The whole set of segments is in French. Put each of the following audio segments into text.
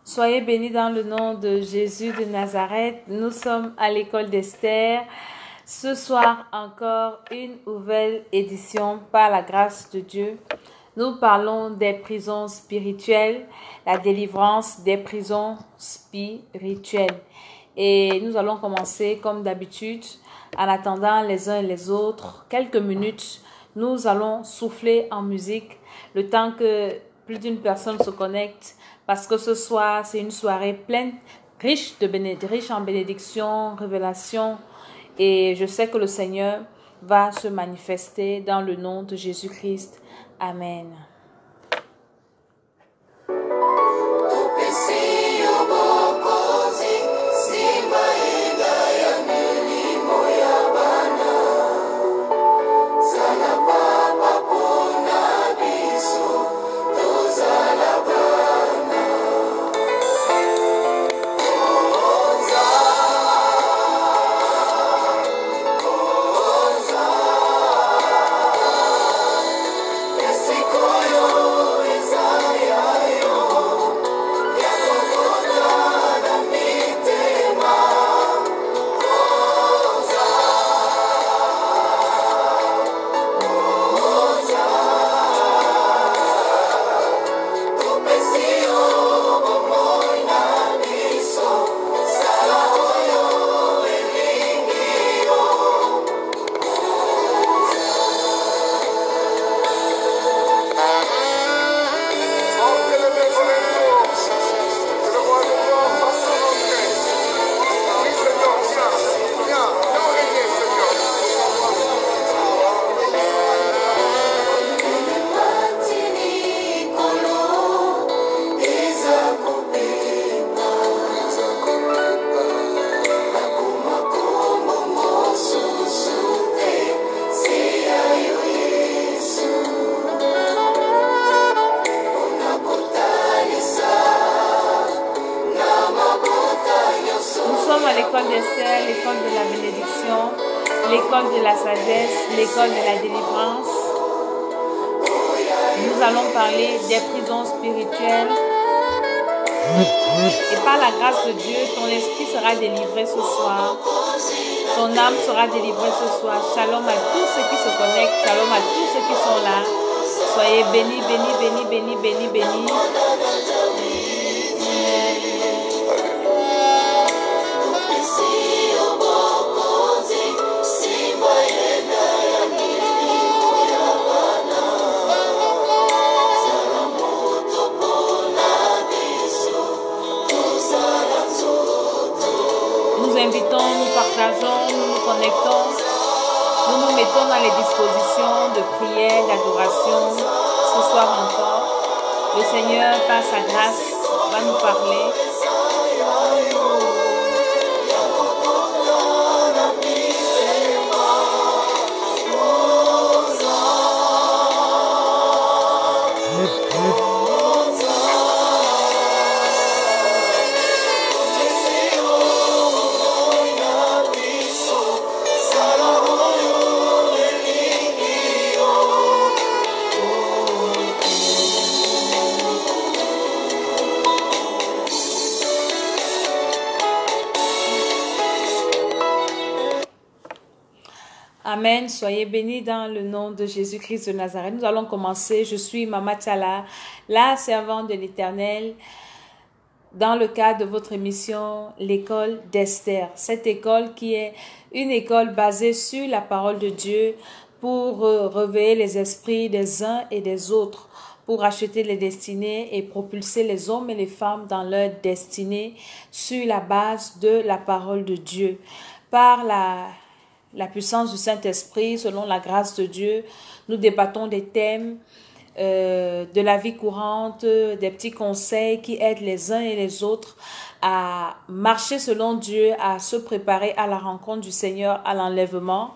Soyez bénis dans le nom de Jésus de Nazareth. Nous sommes à l'école d'Esther. Ce soir encore, une nouvelle édition par la grâce de Dieu. Nous parlons des prisons spirituelles, la délivrance des prisons spirituelles. Et nous allons commencer comme d'habitude, en attendant les uns et les autres, quelques minutes. Nous allons souffler en musique le temps que plus d'une personne se connecte, parce que ce soir, c'est une soirée pleine, riche en bénédictions, révélations, et je sais que le Seigneur va se manifester dans le nom de Jésus-Christ. Amen. L'école de la délivrance. Nous allons parler des prisons spirituelles. Et par la grâce de Dieu, ton esprit sera délivré ce soir. Ton âme sera délivrée ce soir. Shalom à tous ceux qui se connectent. Shalom à tous ceux qui sont là. Soyez bénis, bénis, bénis, bénis, bénis, bénis. Nous partageons, nous nous connectons, nous nous mettons dans les dispositions de prière, d'adoration. Ce soir encore, le Seigneur, par sa grâce, va nous parler. Amen. Soyez bénis dans le nom de Jésus-Christ de Nazareth. Nous allons commencer. Je suis Mama Tchala, la servante de l'Éternel, dans le cadre de votre émission, l'école d'Esther. Cette école qui est une école basée sur la parole de Dieu pour réveiller les esprits des uns et des autres, pour acheter les destinées et propulser les hommes et les femmes dans leur destinée sur la base de la parole de Dieu. Par la puissance du Saint-Esprit, selon la grâce de Dieu, nous débattons des thèmes de la vie courante, des petits conseils qui aident les uns et les autres à marcher selon Dieu, à se préparer à la rencontre du Seigneur, à l'enlèvement,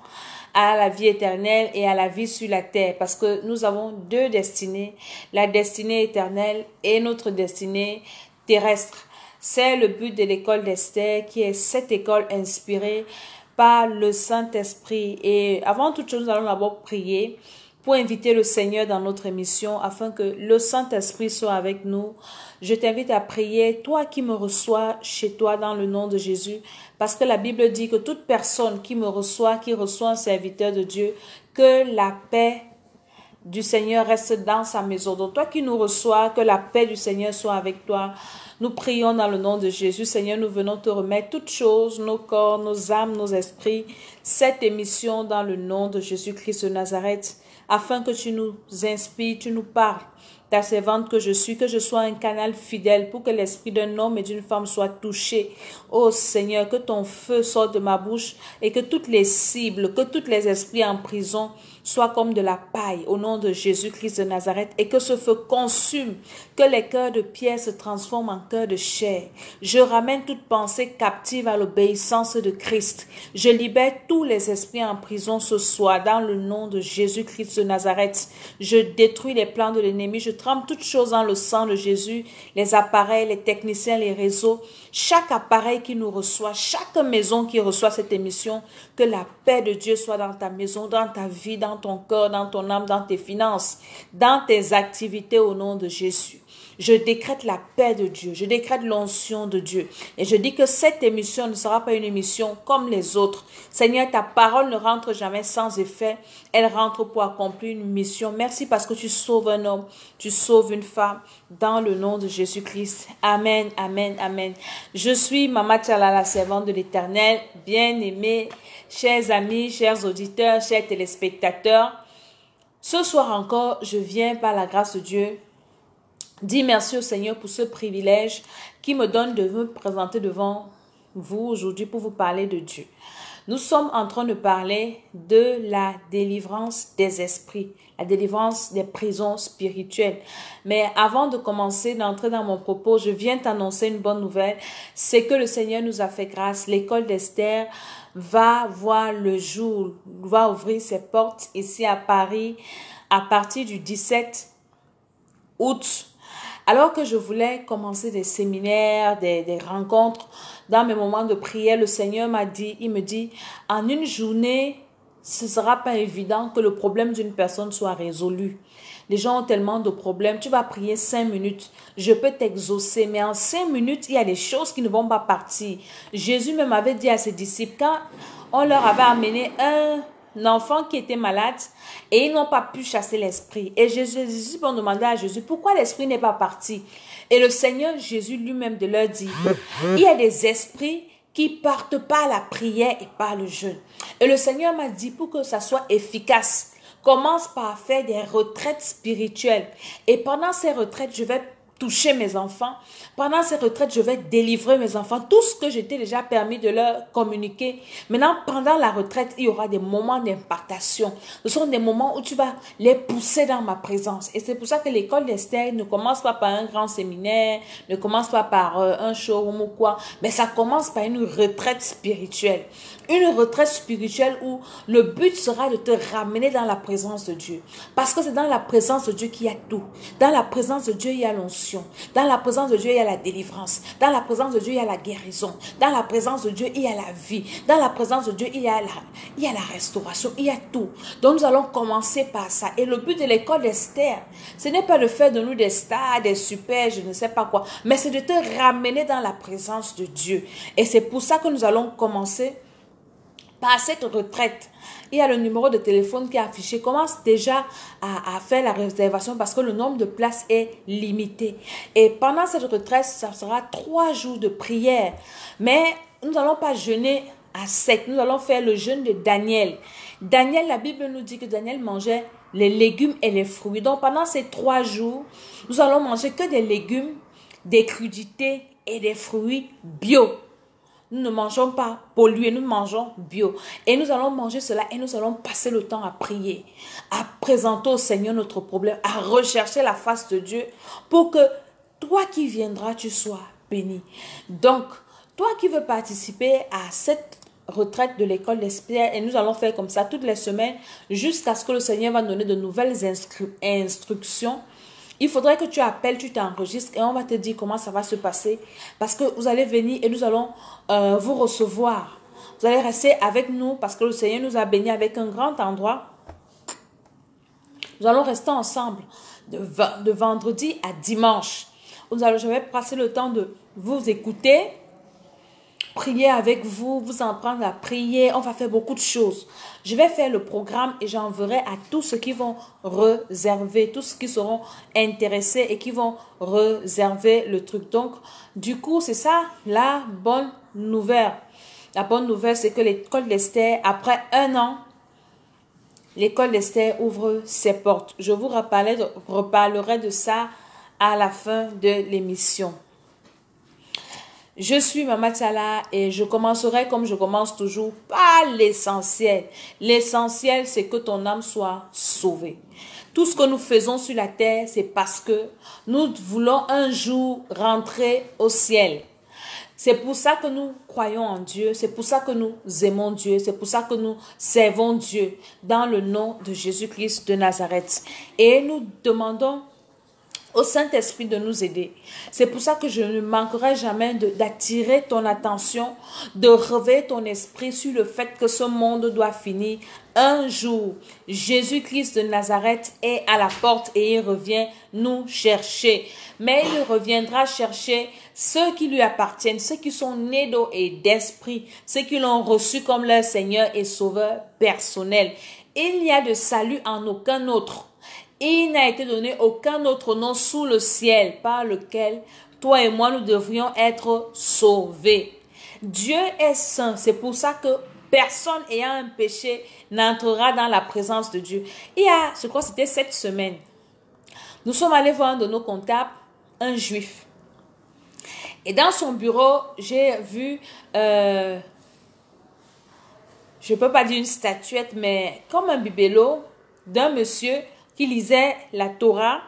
à la vie éternelle et à la vie sur la terre. Parce que nous avons deux destinées, la destinée éternelle et notre destinée terrestre. C'est le but de l'école d'Esther, qui est cette école inspirée par le Saint-Esprit. Et avant toute chose, nous allons d'abord prier pour inviter le Seigneur dans notre émission afin que le Saint-Esprit soit avec nous. Je t'invite à prier, toi qui me reçois chez toi dans le nom de Jésus, parce que la Bible dit que toute personne qui me reçoit, qui reçoit un serviteur de Dieu, que la paix du Seigneur reste dans sa maison. Donc toi qui nous reçois, que la paix du Seigneur soit avec toi. Nous prions dans le nom de Jésus. Seigneur, nous venons te remettre toutes choses, nos corps, nos âmes, nos esprits, cette émission dans le nom de Jésus-Christ de Nazareth, afin que tu nous inspires, tu nous parles. Ta servante que je sois un canal fidèle pour que l'esprit d'un homme et d'une femme soit touché. Ô Seigneur, que ton feu sorte de ma bouche et que toutes les cibles, que tous les esprits en prison soient comme de la paille au nom de Jésus-Christ de Nazareth et que ce feu consume, que les cœurs de pierre se transforment en cœurs de chair. Je ramène toute pensée captive à l'obéissance de Christ. Je libère tous les esprits en prison ce soir dans le nom de Jésus-Christ de Nazareth. Je détruis les plans de l'ennemi, je trempe toutes choses dans le sang de Jésus, les appareils, les techniciens, les réseaux, chaque appareil qui nous reçoit, chaque maison qui reçoit cette émission, que la paix de Dieu soit dans ta maison, dans ta vie, dans ton cœur, dans ton âme, dans tes finances, dans tes activités au nom de Jésus. Je décrète la paix de Dieu, je décrète l'onction de Dieu et je dis que cette émission ne sera pas une émission comme les autres. Seigneur, ta parole ne rentre jamais sans effet, elle rentre pour accomplir une mission. Merci parce que tu sauves un homme, tu sauves une femme dans le nom de Jésus-Christ. Amen, amen, amen. Je suis Mama Tchala, la servante de l'Éternel, bien-aimée, chers amis, chers auditeurs, chers téléspectateurs. Ce soir encore, je viens par la grâce de Dieu dis merci au Seigneur pour ce privilège qui me donne de me présenter devant vous aujourd'hui pour vous parler de Dieu. Nous sommes en train de parler de la délivrance des esprits, la délivrance des prisons spirituelles. Mais avant de commencer, d'entrer dans mon propos, je viens t'annoncer une bonne nouvelle. C'est que le Seigneur nous a fait grâce. L'école d'Esther va voir le jour, va ouvrir ses portes ici à Paris à partir du 17 août. Alors que je voulais commencer des séminaires, des rencontres, dans mes moments de prière, le Seigneur m'a dit, il me dit, en une journée, ce ne sera pas évident que le problème d'une personne soit résolu. Les gens ont tellement de problèmes, tu vas prier 5 minutes, je peux t'exaucer, mais en 5 minutes, il y a des choses qui ne vont pas partir. Jésus même avait dit à ses disciples, quand on leur avait amené un enfant qui était malade et ils n'ont pas pu chasser l'esprit. Et Jésus, les disciples ont demandé à Jésus pourquoi l'esprit n'est pas parti. Et le Seigneur Jésus lui-même de leur dit, il y a des esprits qui partent par la prière et par le jeûne. Et le Seigneur m'a dit pour que ça soit efficace, commence par faire des retraites spirituelles. Et pendant ces retraites, je vais toucher mes enfants. Pendant ces retraites, je vais délivrer mes enfants. Tout ce que j'étais déjà permis de leur communiquer. Maintenant, pendant la retraite, il y aura des moments d'impartation. Ce sont des moments où tu vas les pousser dans ma présence. Et c'est pour ça que l'école d'Esther ne commence pas par un grand séminaire, ne commence pas par un showroom ou quoi, mais ça commence par une retraite spirituelle. Une retraite spirituelle où le but sera de te ramener dans la présence de Dieu. Parce que c'est dans la présence de Dieu qu'il y a tout. Dans la présence de Dieu, il y a l'onction. Dans la présence de Dieu, il y a la délivrance. Dans la présence de Dieu, il y a la guérison. Dans la présence de Dieu, il y a la vie. Dans la présence de Dieu, il y a la restauration. Il y a tout. Donc nous allons commencer par ça. Et le but de l'école d'Esther, ce n'est pas de faire de nous des stars, des super, je ne sais pas quoi. Mais c'est de te ramener dans la présence de Dieu. Et c'est pour ça que nous allons commencer par cette retraite. Il y a le numéro de téléphone qui est affiché. Commence déjà à faire la réservation parce que le nombre de places est limité. Et pendant cette retraite, ça sera 3 jours de prière. Mais nous n'allons pas jeûner à sec. Nous allons faire le jeûne de Daniel. Daniel, la Bible nous dit que Daniel mangeait les légumes et les fruits. Donc pendant ces 3 jours, nous allons manger que des légumes, des crudités et des fruits bio. Nous ne mangeons pas pollué, nous mangeons bio. Et nous allons manger cela et nous allons passer le temps à prier, à présenter au Seigneur notre problème, à rechercher la face de Dieu pour que toi qui viendras, tu sois béni. Donc, toi qui veux participer à cette retraite de l'école d'Esther, et nous allons faire comme ça toutes les semaines jusqu'à ce que le Seigneur va donner de nouvelles instructions. Il faudrait que tu appelles, tu t'enregistres et on va te dire comment ça va se passer. Parce que vous allez venir et nous allons vous recevoir. Vous allez rester avec nous parce que le Seigneur nous a bénis avec un grand endroit. Nous allons rester ensemble de vendredi à dimanche. Je vais passer le temps de vous écouter, prier avec vous, vous apprendre à prier. On va faire beaucoup de choses. Je vais faire le programme et j'enverrai à tous ceux qui vont réserver, tous ceux qui seront intéressés et qui vont réserver le truc. Donc, du coup, c'est ça la bonne nouvelle. La bonne nouvelle, c'est que l'école d'Esther, après 1 an, l'école d'Esther ouvre ses portes. Je vous reparlerai de ça à la fin de l'émission. Je suis Mama Tchala et je commencerai comme je commence toujours par l'essentiel. L'essentiel, c'est que ton âme soit sauvée. Tout ce que nous faisons sur la terre, c'est parce que nous voulons un jour rentrer au ciel. C'est pour ça que nous croyons en Dieu, c'est pour ça que nous aimons Dieu, c'est pour ça que nous servons Dieu dans le nom de Jésus-Christ de Nazareth. Et nous demandons au Saint-Esprit de nous aider. C'est pour ça que je ne manquerai jamais d'attirer ton attention, de réveiller ton esprit sur le fait que ce monde doit finir. Un jour, Jésus-Christ de Nazareth est à la porte et il revient nous chercher. Mais il reviendra chercher ceux qui lui appartiennent, ceux qui sont nés d'eau et d'esprit, ceux qui l'ont reçu comme leur Seigneur et Sauveur personnel. Il n'y a de salut en aucun autre. Il n'a été donné aucun autre nom sous le ciel par lequel toi et moi nous devrions être sauvés. Dieu est saint, c'est pour ça que personne ayant un péché n'entrera dans la présence de Dieu. Je crois que c'était cette semaine, nous sommes allés voir un de nos comptables, un juif. Et dans son bureau, j'ai vu, je ne peux pas dire une statuette, mais comme un bibelot d'un monsieur qui lisait la Torah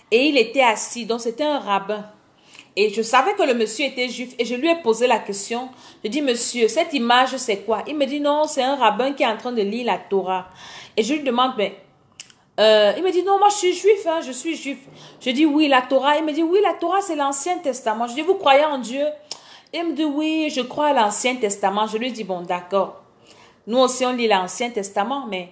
et il était assis, donc c'était un rabbin. Et je savais que le monsieur était juif et je lui ai posé la question. Je dis, monsieur, cette image c'est quoi? Il me dit, non, c'est un rabbin qui est en train de lire la Torah. Et je lui demande, mais, il me dit, non, moi je suis juif, je suis juif. Je dis, oui, la Torah. Il me dit, oui, la Torah c'est l'Ancien Testament. Je dis, vous croyez en Dieu? Il me dit, oui, je crois à l'Ancien Testament. Je lui dis, bon, d'accord. Nous aussi on lit l'Ancien Testament, mais...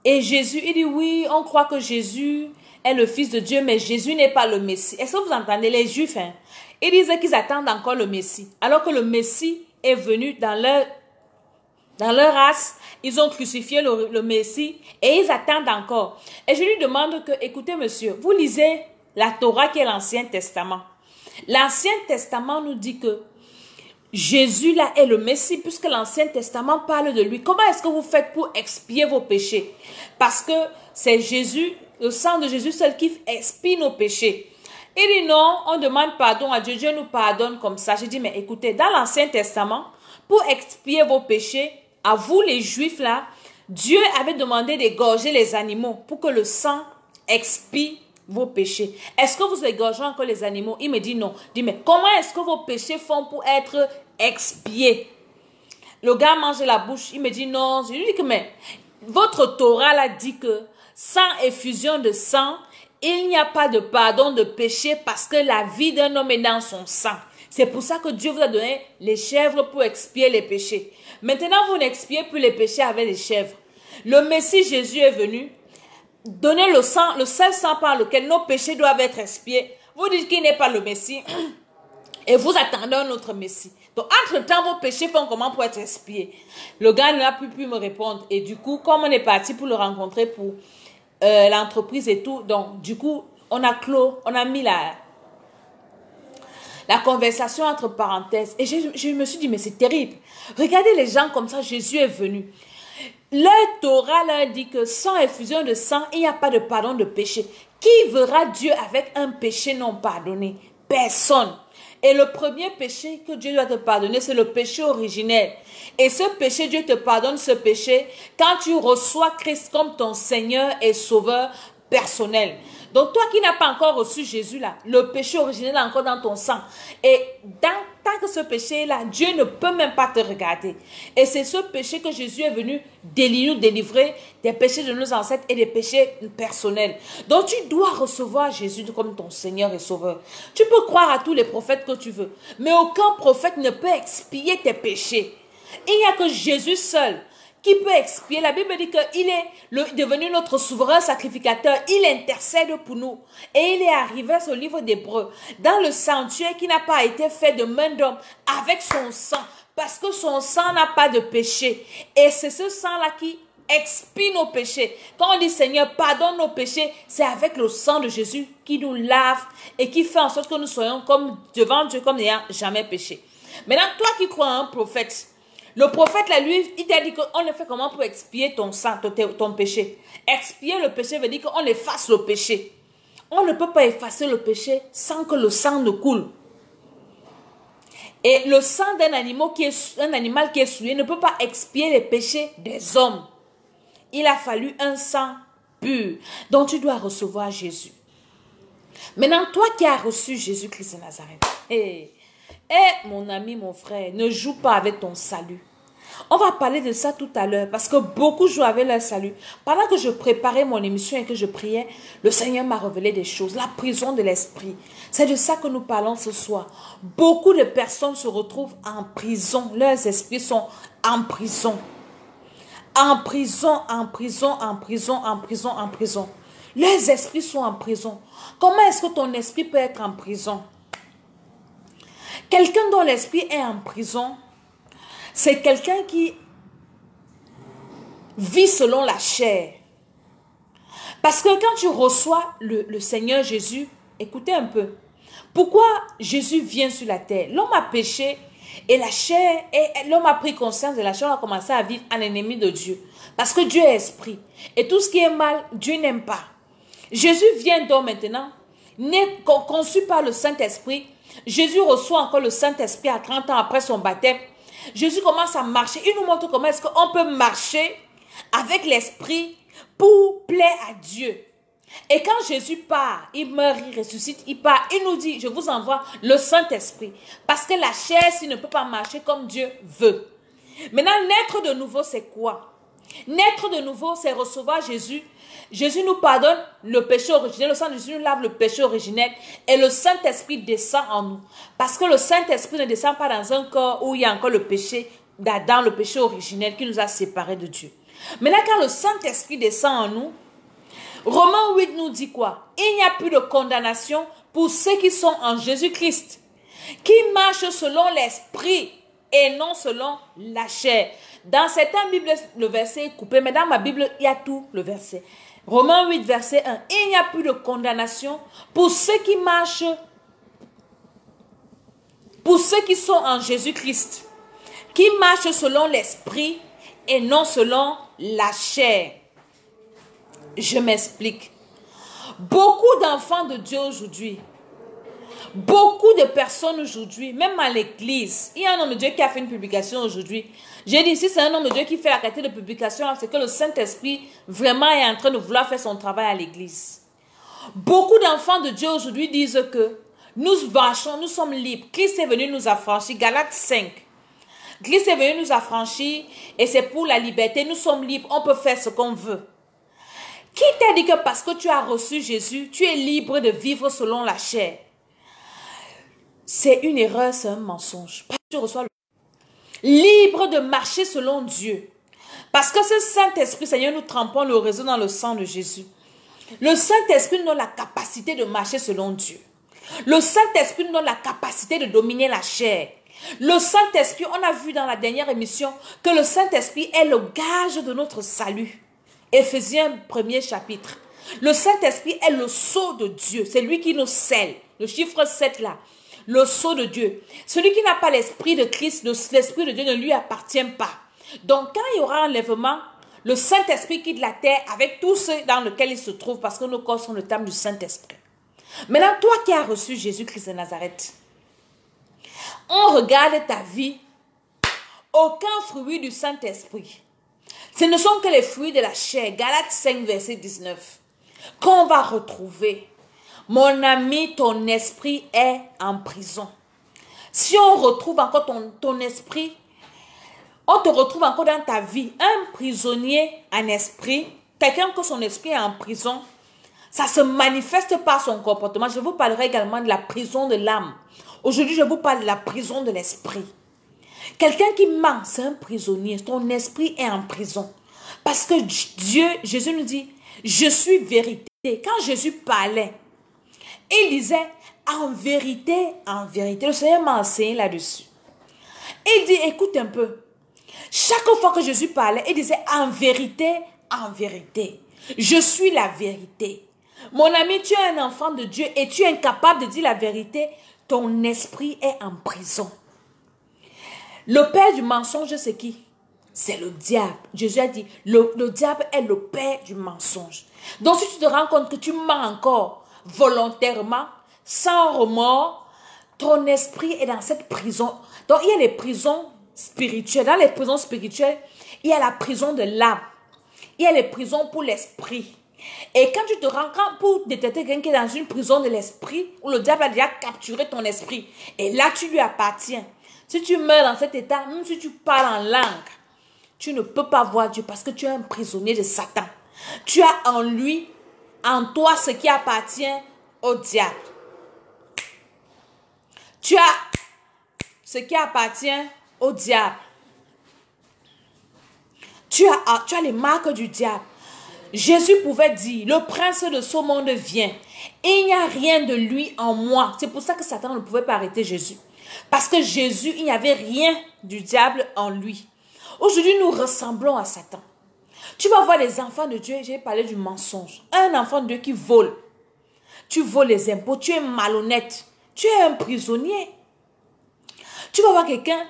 Et Jésus, il dit oui, on croit que Jésus est le Fils de Dieu, mais Jésus n'est pas le Messie. Est-ce que vous entendez les Juifs? Ils disaient qu'ils attendent encore le Messie, alors que le Messie est venu dans leur race. Ils ont crucifié le Messie et ils attendent encore. Et je lui demande que, écoutez monsieur, vous lisez la Torah qui est l'Ancien Testament. L'Ancien Testament nous dit que Jésus là est le Messie puisque l'Ancien Testament parle de lui. Comment est-ce que vous faites pour expier vos péchés? Parce que c'est Jésus, le sang de Jésus seul qui expie nos péchés. Il dit non, on demande pardon à Dieu, Dieu nous pardonne comme ça. Je dis mais écoutez, dans l'Ancien Testament, pour expier vos péchés, à vous les Juifs là, Dieu avait demandé d'égorger les animaux pour que le sang expie vos péchés. Est-ce que vous égorgez encore les animaux? Il me dit non. Je dis, mais comment est-ce que vos péchés font pour être expiés? Le gars mange la bouche. Il me dit non. Je lui dis que, mais votre Torah là dit que sans effusion de sang, il n'y a pas de pardon de péché parce que la vie d'un homme est dans son sang. C'est pour ça que Dieu vous a donné les chèvres pour expier les péchés. Maintenant, vous n'expiez plus les péchés avec les chèvres. Le Messie Jésus est venu donner le sang, le seul sang par lequel nos péchés doivent être expiés. Vous dites qu'il n'est pas le Messie et vous attendez un autre Messie. Donc, entre-temps, vos péchés font comment pour être expiés? Le gars n'a plus pu me répondre. Et du coup, comme on est parti pour le rencontrer pour l'entreprise et tout, donc du coup, on a mis la conversation entre parenthèses. Et je me suis dit, mais c'est terrible. Regardez les gens comme ça, Jésus est venu. Leur Torah leur dit que sans effusion de sang, il n'y a pas de pardon de péché. Qui verra Dieu avec un péché non pardonné? Personne. Et le premier péché que Dieu doit te pardonner, c'est le péché originel. Et ce péché, Dieu te pardonne ce péché quand tu reçois Christ comme ton Seigneur et Sauveur personnel. Donc toi qui n'as pas encore reçu Jésus là, le péché originel est encore dans ton sang. Et tant que ce péché est là, Dieu ne peut même pas te regarder. Et c'est ce péché que Jésus est venu nous délivrer des péchés de nos ancêtres et des péchés personnels. Donc tu dois recevoir Jésus comme ton Seigneur et Sauveur. Tu peux croire à tous les prophètes que tu veux, mais aucun prophète ne peut expier tes péchés. Il n'y a que Jésus seul qui peut expier. La Bible dit qu'il est devenu notre souverain sacrificateur. Il intercède pour nous. Et il est arrivé au livre d'Hébreux, dans le sanctuaire qui n'a pas été fait de main d'homme, avec son sang. Parce que son sang n'a pas de péché. Et c'est ce sang-là qui expie nos péchés. Quand on dit Seigneur, pardonne nos péchés, c'est avec le sang de Jésus qui nous lave et qui fait en sorte que nous soyons comme devant Dieu comme n'ayant jamais péché. Maintenant, toi qui crois en un prophète, le prophète, là, lui, il t'a dit qu'on le fait comment pour expier ton sang, ton péché. Expier le péché veut dire qu'on efface le péché. On ne peut pas effacer le péché sans que le sang ne coule. Et le sang d'un animal qui est souillé ne peut pas expier les péchés des hommes. Il a fallu un sang pur. Donc tu dois recevoir Jésus. Maintenant, toi qui as reçu Jésus-Christ de Nazareth, mon ami, mon frère, ne joue pas avec ton salut. On va parler de ça tout à l'heure parce que beaucoup jouent avec leur salut. Pendant que je préparais mon émission et que je priais, le Seigneur m'a révélé des choses. La prison de l'esprit. C'est de ça que nous parlons ce soir. Beaucoup de personnes se retrouvent en prison. Leurs esprits sont en prison. En prison, en prison, en prison, en prison, en prison. Leurs esprits sont en prison. Comment est-ce que ton esprit peut être en prison? Quelqu'un dont l'esprit est en prison, c'est quelqu'un qui vit selon la chair. Parce que quand tu reçois le Seigneur Jésus, écoutez un peu. Pourquoi Jésus vient sur la terre? L'homme a péché et la chair, et l'homme a pris conscience de la chair, on a commencé à vivre en ennemi de Dieu. Parce que Dieu est esprit. Et tout ce qui est mal, Dieu n'aime pas. Jésus vient donc maintenant, né, conçu par le Saint-Esprit. Jésus reçoit encore le Saint-Esprit à 30 ans après son baptême. Jésus commence à marcher. Il nous montre comment est-ce qu'on peut marcher avec l'esprit pour plaire à Dieu. Et quand Jésus part, il meurt, il ressuscite, il part, il nous dit, je vous envoie le Saint-Esprit. Parce que la chair, s'il ne peut pas marcher comme Dieu veut. Maintenant, naître de nouveau, c'est quoi? Naître de nouveau, c'est recevoir Jésus. Jésus nous pardonne le péché originel. Le sang de Jésus nous lave le péché originel. Et le Saint-Esprit descend en nous. Parce que le Saint-Esprit ne descend pas dans un corps où il y a encore le péché d'Adam, le péché originel qui nous a séparés de Dieu. Maintenant, quand le Saint-Esprit descend en nous, Romains 8 nous dit quoi? Il n'y a plus de condamnation pour ceux qui sont en Jésus-Christ, qui marchent selon l'Esprit et non selon la chair. Dans certaines Bibles, le verset est coupé, mais dans ma Bible, il y a tout le verset. Romains 8, verset 1. Il n'y a plus de condamnation pour ceux qui marchent, pour ceux qui sont en Jésus-Christ, qui marchent selon l'Esprit et non selon la chair. Je m'explique. Beaucoup d'enfants de Dieu aujourd'hui, beaucoup de personnes aujourd'hui, même à l'église, il y a un homme de Dieu qui a fait une publication aujourd'hui. J'ai dit, si c'est un homme de Dieu qui fait la qualité de publication, c'est que le Saint-Esprit vraiment est en train de vouloir faire son travail à l'église. Beaucoup d'enfants de Dieu aujourd'hui disent que nous marchons, nous sommes libres. Christ est venu nous affranchir. Galates 5. Christ est venu nous affranchir et c'est pour la liberté. Nous sommes libres, on peut faire ce qu'on veut. Qui t'a dit que parce que tu as reçu Jésus, tu es libre de vivre selon la chair? C'est une erreur, c'est un mensonge. Tu reçois libre de marcher selon Dieu. Parce que ce Saint-Esprit, Seigneur, nous trempons le réseau dans le sang de Jésus. Le Saint-Esprit nous donne la capacité de marcher selon Dieu. Le Saint-Esprit nous donne la capacité de dominer la chair. Le Saint-Esprit, on a vu dans la dernière émission que le Saint-Esprit est le gage de notre salut. Éphésiens 1er chapitre. Le Saint-Esprit est le sceau de Dieu. C'est lui qui nous scelle. Le chiffre 7 là. Le sceau de Dieu. Celui qui n'a pas l'esprit de Christ, l'esprit de Dieu ne lui appartient pas. Donc quand il y aura enlèvement, le Saint-Esprit quitte la terre avec tous ceux dans lesquels il se trouve parce que nos corps sont le temple du Saint-Esprit. Maintenant, toi qui as reçu Jésus-Christ de Nazareth, on regarde ta vie, aucun fruit du Saint-Esprit. Ce ne sont que les fruits de la chair. Galates 5, verset 19. Qu'on va retrouver. Mon ami, ton esprit est en prison. Si on retrouve encore ton esprit, on te retrouve encore dans ta vie. Un prisonnier en esprit, quelqu'un que son esprit est en prison, ça se manifeste par son comportement. Je vous parlerai également de la prison de l'âme. Aujourd'hui, je vous parle de la prison de l'esprit. Quelqu'un qui ment, c'est un prisonnier. Ton esprit est en prison. Parce que Jésus nous dit, je suis vérité. Quand Jésus parlait, il disait, en vérité, le Seigneur m'a enseigné là-dessus. Il dit, écoute un peu. Chaque fois que Jésus parlait, il disait, en vérité, je suis la vérité. Mon ami, tu es un enfant de Dieu et tu es incapable de dire la vérité. Ton esprit est en prison. Le père du mensonge, c'est qui? C'est le diable. Jésus a dit, le diable est le père du mensonge. Donc si tu te rends compte que tu mens encore volontairement, sans remords, ton esprit est dans cette prison. Donc il y a les prisons spirituelles. Dans les prisons spirituelles, il y a la prison de l'âme. Il y a les prisons pour l'esprit. Et quand tu te rends compte pour détecter quelqu'un qui est dans une prison de l'esprit, où le diable a déjà capturé ton esprit, et là tu lui appartiens. Si tu meurs dans cet état, même si tu parles en langue, tu ne peux pas voir Dieu parce que tu es un prisonnier de Satan. Tu as en lui, en toi, ce qui appartient au diable. Tu as ce qui appartient au diable. Tu as les marques du diable. Jésus pouvait dire, le prince de ce monde vient. Et il n'y a rien de lui en moi. C'est pour ça que Satan ne pouvait pas arrêter Jésus. Parce que Jésus, il n'y avait rien du diable en lui. Aujourd'hui, nous ressemblons à Satan. Tu vas voir les enfants de Dieu, j'ai parlé du mensonge. Un enfant de Dieu qui vole. Tu voles les impôts, tu es malhonnête. Tu es un prisonnier. Tu vas voir quelqu'un,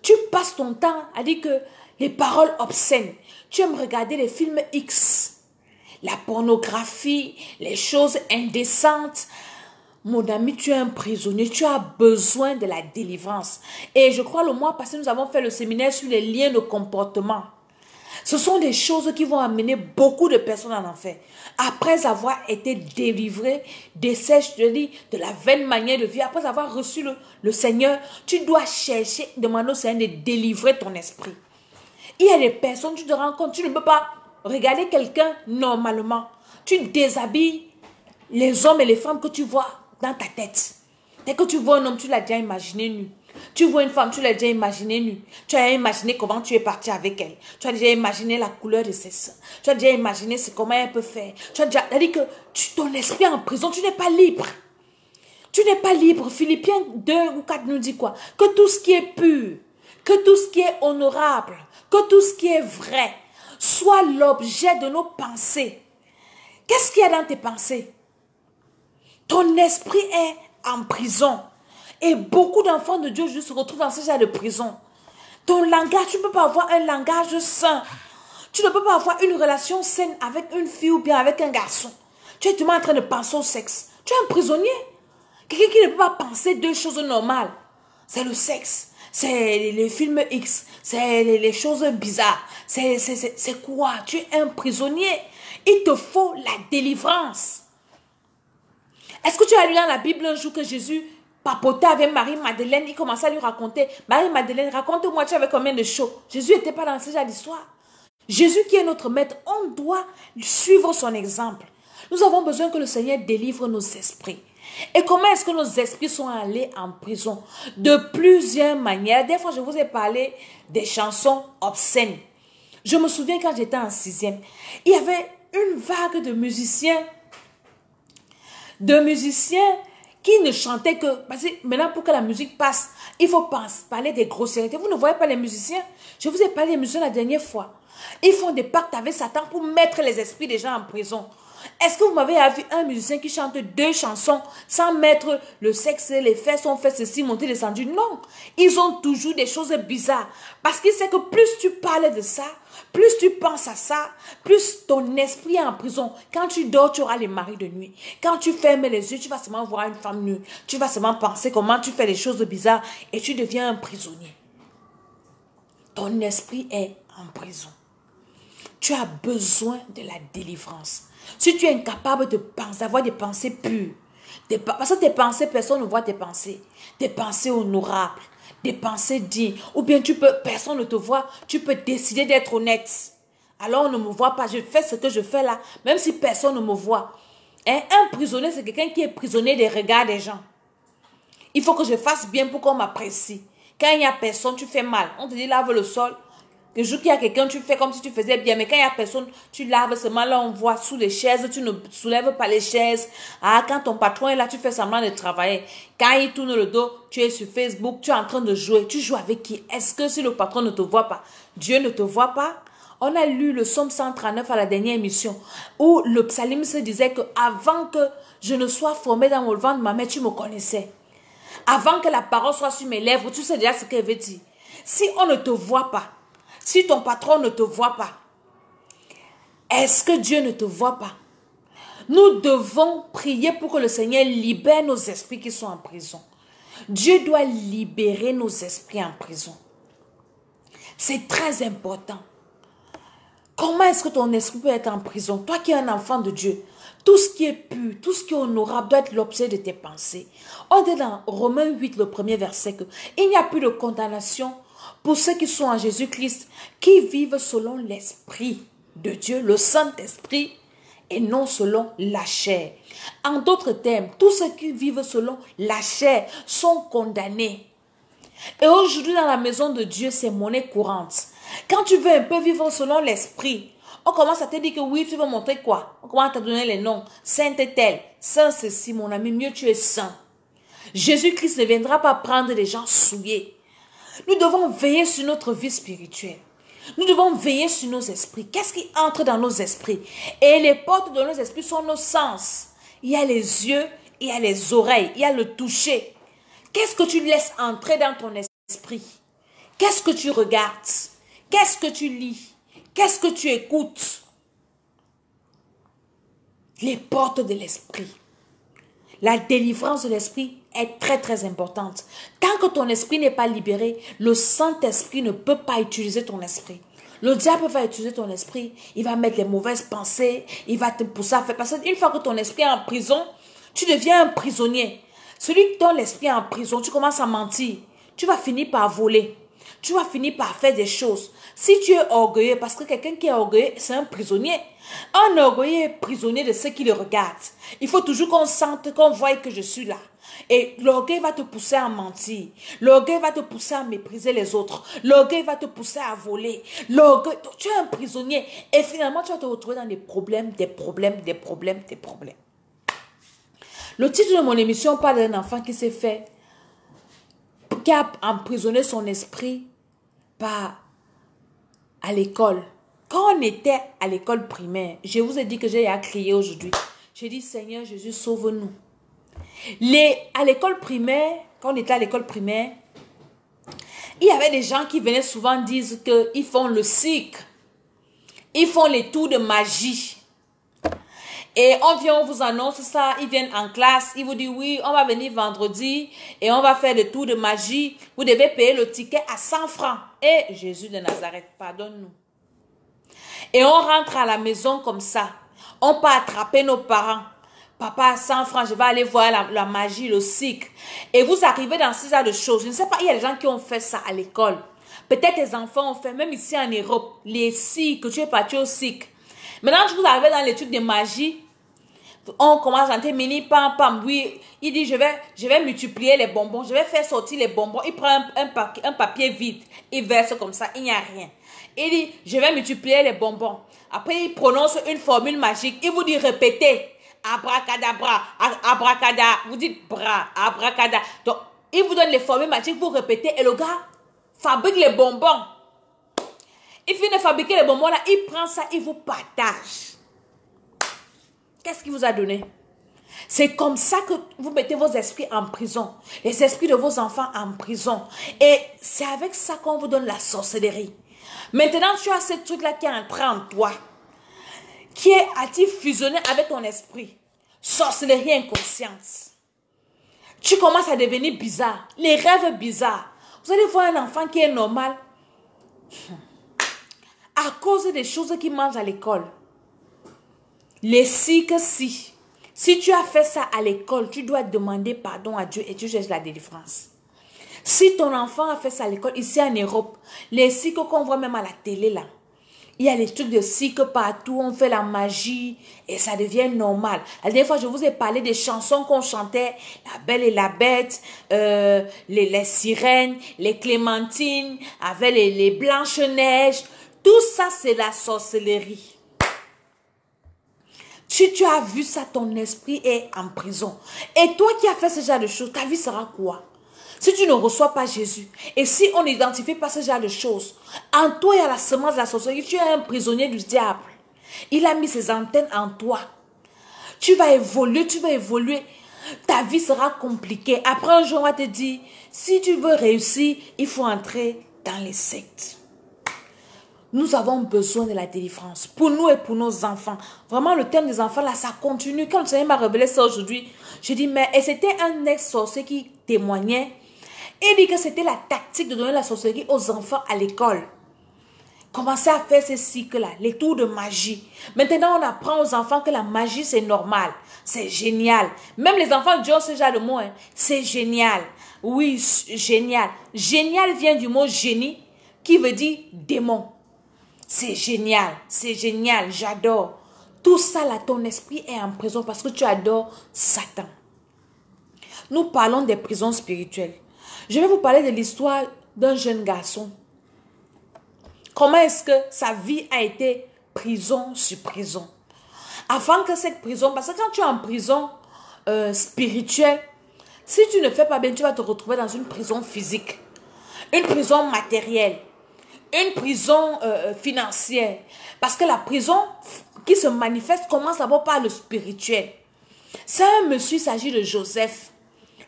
tu passes ton temps à dire que les paroles obscènes. Tu aimes regarder les films X, la pornographie, les choses indécentes. Mon ami, tu es un prisonnier, tu as besoin de la délivrance. Et je crois le mois passé, nous avons fait le séminaire sur les liens de comportement. Ce sont des choses qui vont amener beaucoup de personnes en enfer. Après avoir été délivré de la vaine manière de vie, après avoir reçu le Seigneur, tu dois chercher, demander au Seigneur de délivrer ton esprit. Il y a des personnes, tu te rends compte, tu ne peux pas regarder quelqu'un normalement. Tu déshabilles les hommes et les femmes que tu vois dans ta tête. Dès que tu vois un homme, tu l'as déjà imaginé nu. Tu vois une femme, tu l'as déjà imaginé nue. Tu as imaginé comment tu es parti avec elle. Tu as déjà imaginé la couleur de ses seins. Tu as déjà imaginé comment elle peut faire. Tu as déjà dit que ton esprit est en prison, tu n'es pas libre. Tu n'es pas libre. Philippiens 2 ou 4 nous dit quoi? Que tout ce qui est pur, que tout ce qui est honorable, que tout ce qui est vrai, soit l'objet de nos pensées. Qu'est-ce qu'il y a dans tes pensées? Ton esprit est en prison. Et beaucoup d'enfants de Dieu se retrouvent dans ce genre de prison. Ton langage, tu ne peux pas avoir un langage sain. Tu ne peux pas avoir une relation saine avec une fille ou bien avec un garçon. Tu es toujours en train de penser au sexe. Tu es un prisonnier. Quelqu'un qui ne peut pas penser deux choses normales. C'est le sexe. C'est les films X. C'est les choses bizarres. C'est quoi? Tu es un prisonnier. Il te faut la délivrance. Est-ce que tu as lu dans la Bible un jour que Jésus papotait avec Marie-Madeleine? Il commençait à lui raconter. Marie-Madeleine, raconte-moi, tu avais combien de chevaux? Jésus n'était pas dans ce genre d'histoire. Jésus qui est notre maître, on doit suivre son exemple. Nous avons besoin que le Seigneur délivre nos esprits. Et comment est-ce que nos esprits sont allés en prison? De plusieurs manières. Des fois, je vous ai parlé des chansons obscènes. Je me souviens quand j'étais en 6e, il y avait une vague de musiciens qui ne chantaient que... Parce que maintenant, pour que la musique passe, il faut parler des grossièretés. Vous ne voyez pas les musiciens? Je vous ai parlé des musiciens la dernière fois. Ils font des pactes avec Satan pour mettre les esprits des gens en prison. Est-ce que vous m'avez vu un musicien qui chante 2 chansons sans mettre le sexe, les fesses, on fait ceci, monter, descendu? Non. Ils ont toujours des choses bizarres. Parce qu'ils savent que plus tu parles de ça, plus tu penses à ça, plus ton esprit est en prison. Quand tu dors, tu auras les maris de nuit. Quand tu fermes les yeux, tu vas seulement voir une femme nue. Tu vas seulement penser comment tu fais les choses bizarres et tu deviens un prisonnier. Ton esprit est en prison. Tu as besoin de la délivrance. Si tu es incapable de penser, d'avoir des pensées pures, parce que tes pensées, personne ne voit tes pensées. Des pensées honorables, des pensées dignes. Ou bien personne ne te voit, tu peux décider d'être honnête. Alors on ne me voit pas, je fais ce que je fais là, même si personne ne me voit. Un prisonnier, c'est quelqu'un qui est prisonnier des regards des gens. Il faut que je fasse bien pour qu'on m'apprécie. Quand il n'y a personne, tu fais mal. On te dit lave le sol. Le jour qu'il y a quelqu'un, tu fais comme si tu faisais bien. Mais quand il n'y a personne, tu laves seulement. Là, on voit sous les chaises. Tu ne soulèves pas les chaises. Ah, quand ton patron est là, tu fais semblant de travailler. Quand il tourne le dos, tu es sur Facebook. Tu es en train de jouer. Tu joues avec qui? Est-ce que si le patron ne te voit pas, Dieu ne te voit pas? On a lu le psaume 139 à la dernière émission, où le psalmiste disait que avant que je ne sois formé dans mon ventre de ma mère, tu me connaissais. Avant que la parole soit sur mes lèvres, tu sais déjà ce qu'elle veut dire. Si on ne te voit pas, si ton patron ne te voit pas, est-ce que Dieu ne te voit pas? Nous devons prier pour que le Seigneur libère nos esprits qui sont en prison. Dieu doit libérer nos esprits en prison. C'est très important. Comment est-ce que ton esprit peut être en prison? Toi qui es un enfant de Dieu, tout ce qui est pur, tout ce qui est honorable doit être l'objet de tes pensées. On dit dans Romains 8, le premier verset, que il n'y a plus de condamnation pour ceux qui sont en Jésus-Christ, qui vivent selon l'Esprit de Dieu, le Saint-Esprit, et non selon la chair. En d'autres termes, tous ceux qui vivent selon la chair sont condamnés. Et aujourd'hui, dans la maison de Dieu, c'est monnaie courante. Quand tu veux un peu vivre selon l'esprit, on commence à te dire que oui, tu veux montrer quoi? On commence à te donner les noms. Sainte tel, saint ceci, mon ami, mieux tu es saint. Jésus-Christ ne viendra pas prendre des gens souillés. Nous devons veiller sur notre vie spirituelle. Nous devons veiller sur nos esprits. Qu'est-ce qui entre dans nos esprits? Et les portes de nos esprits sont nos sens. Il y a les yeux, il y a les oreilles, il y a le toucher. Qu'est-ce que tu laisses entrer dans ton esprit? Qu'est-ce que tu regardes? Qu'est-ce que tu lis? Qu'est-ce que tu écoutes? Les portes de l'esprit. La délivrance de l'esprit est très très importante. Tant que ton esprit n'est pas libéré, le Saint-Esprit ne peut pas utiliser ton esprit. Le diable va utiliser ton esprit, il va mettre les mauvaises pensées, il va te pousser à faire. Parce qu'une fois que ton esprit est en prison, tu deviens un prisonnier. Celui dont l'esprit est en prison, tu commences à mentir. Tu vas finir par voler. Tu vas finir par faire des choses. Si tu es orgueilleux, parce que quelqu'un qui est orgueilleux, c'est un prisonnier. Un orgueilleux est prisonnier de ceux qui le regardent. Il faut toujours qu'on sente, qu'on voie que je suis là. Et l'orgueil va te pousser à mentir. L'orgueil va te pousser à mépriser les autres. L'orgueil va te pousser à voler. L'orgueil, tu es un prisonnier. Et finalement, tu vas te retrouver dans des problèmes, des problèmes, des problèmes, des problèmes. Le titre de mon émission parle d'un enfant qui s'est fait, qui a emprisonné son esprit à l'école. Quand on était à l'école primaire, je vous ai dit que j'ai à crier aujourd'hui. J'ai dit, Seigneur Jésus, sauve-nous. À l'école primaire, quand on était à l'école primaire, il y avait des gens qui venaient souvent dire qu'ils font le cirque. Ils font les tours de magie. Et on vous annonce ça, ils viennent en classe, ils vous disent oui, on va venir vendredi et on va faire le tour de magie. Vous devez payer le ticket à 100 francs. Et Jésus de Nazareth, pardonne-nous. Et on rentre à la maison comme ça. On peut attraper nos parents. Papa, 100 francs, je vais aller voir la magie, le cirque. Et vous arrivez dans ce genre de choses. Je ne sais pas, il y a des gens qui ont fait ça à l'école. Peut-être les enfants ont fait, même ici en Europe, les cirques, tu es parti au cirque. Maintenant, je vous arrive dans l'étude de magie. On commence à chanter mini pam pam. Oui, il dit je vais multiplier les bonbons. Je vais faire sortir les bonbons. Il prend un papier vide. Il verse comme ça. Il n'y a rien. Il dit je vais multiplier les bonbons. Après, il prononce une formule magique. Il vous dit répétez. Abracadabra. Abracada. Vous dites bras. Abracada. Donc, il vous donne les formules magiques. Vous répétez. Et le gars fabrique les bonbons. Il finit de fabriquer les bonbons là, il prend ça, il vous partage. Qu'est-ce qu'il vous a donné? C'est comme ça que vous mettez vos esprits en prison. Les esprits de vos enfants en prison. Et c'est avec ça qu'on vous donne la sorcellerie. Maintenant, tu as ce truc-là qui est entré en toi. Qui a-t-il fusionné avec ton esprit? Sorcellerie inconsciente. Tu commences à devenir bizarre. Les rêves bizarres. Vous allez voir un enfant qui est normal. À cause des choses qu'il mange à l'école. Les cirques, si tu as fait ça à l'école, tu dois demander pardon à Dieu et tu cherches la délivrance. Si ton enfant a fait ça à l'école, ici en Europe, les cirques qu'on voit même à la télé là, Il y a les trucs de cirque partout, on fait la magie et ça devient normal. La dernière fois, je vous ai parlé des chansons qu'on chantait, La Belle et la Bête, les sirènes, les clémentines, avec les Blanches-Neiges. Tout ça, c'est la sorcellerie. Si tu as vu ça, ton esprit est en prison. Et toi qui as fait ce genre de choses, ta vie sera quoi? Si tu ne reçois pas Jésus, et si on n'identifie pas ce genre de choses, en toi il y a la semence de la sorcellerie, tu es un prisonnier du diable. Il a mis ses antennes en toi. Tu vas évoluer, ta vie sera compliquée. Après un jour, on va te dire, si tu veux réussir, il faut entrer dans les sectes. Nous avons besoin de la délivrance pour nous et pour nos enfants. Vraiment, le thème des enfants, là, ça continue. Quand le Seigneur m'a révélé ça aujourd'hui, je dis, mais et c'était un ex-sorcier qui témoignait. Il dit que c'était la tactique de donner la sorcellerie aux enfants à l'école. Commencez à faire ces cycles-là, les tours de magie. Maintenant, on apprend aux enfants que la magie, c'est normal. C'est génial. Même les enfants disent ce genre de mot. Hein. C'est génial. Oui, génial. Génial vient du mot génie qui veut dire démon. C'est génial, j'adore. Tout ça là, ton esprit est en prison parce que tu adores Satan. Nous parlons des prisons spirituelles. Je vais vous parler de l'histoire d'un jeune garçon. Comment est-ce que sa vie a été prison sur prison. Avant que cette prison, parce que quand tu es en prison spirituelle, si tu ne fais pas bien, tu vas te retrouver dans une prison physique, une prison matérielle, une prison financière. Parce que la prison qui se manifeste commence d'abord par le spirituel. C'est un monsieur, il s'agit de Joseph,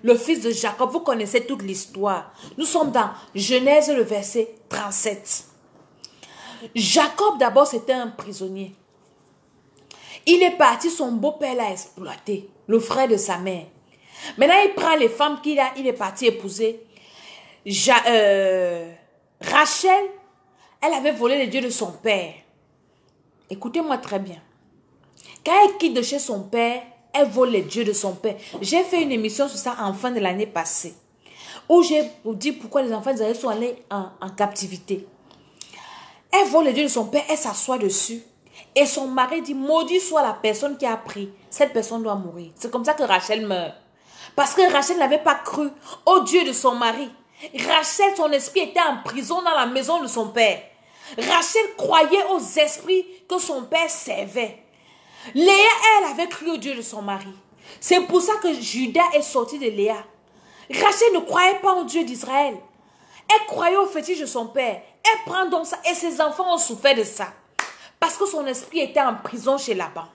le fils de Jacob. Vous connaissez toute l'histoire. Nous sommes dans Genèse, le verset 37. Jacob, d'abord, c'était un prisonnier. Il est parti, son beau-père l'a exploité, le frère de sa mère. Maintenant, il prend les femmes il est parti épouser. Rachel, elle avait volé les dieux de son père. Écoutez-moi très bien. Quand elle quitte de chez son père, elle vole les dieux de son père. J'ai fait une émission sur ça en fin de l'année passée, où j'ai dit pourquoi les enfants d'Israël sont allés en captivité. Elle vole les dieux de son père, elle s'assoit dessus. Et son mari dit, maudit soit la personne qui a pris. Cette personne doit mourir. C'est comme ça que Rachel meurt. Parce que Rachel n'avait pas cru au Dieu de son mari. Rachel, son esprit était en prison dans la maison de son père. Rachel croyait aux esprits que son père servait. Léa, elle avait cru au Dieu de son mari. C'est pour ça que Judas est sorti de Léa. Rachel ne croyait pas au Dieu d'Israël. Elle croyait au fétiche de son père. Elle prend donc ça et ses enfants ont souffert de ça. Parce que son esprit était en prison chez Laban.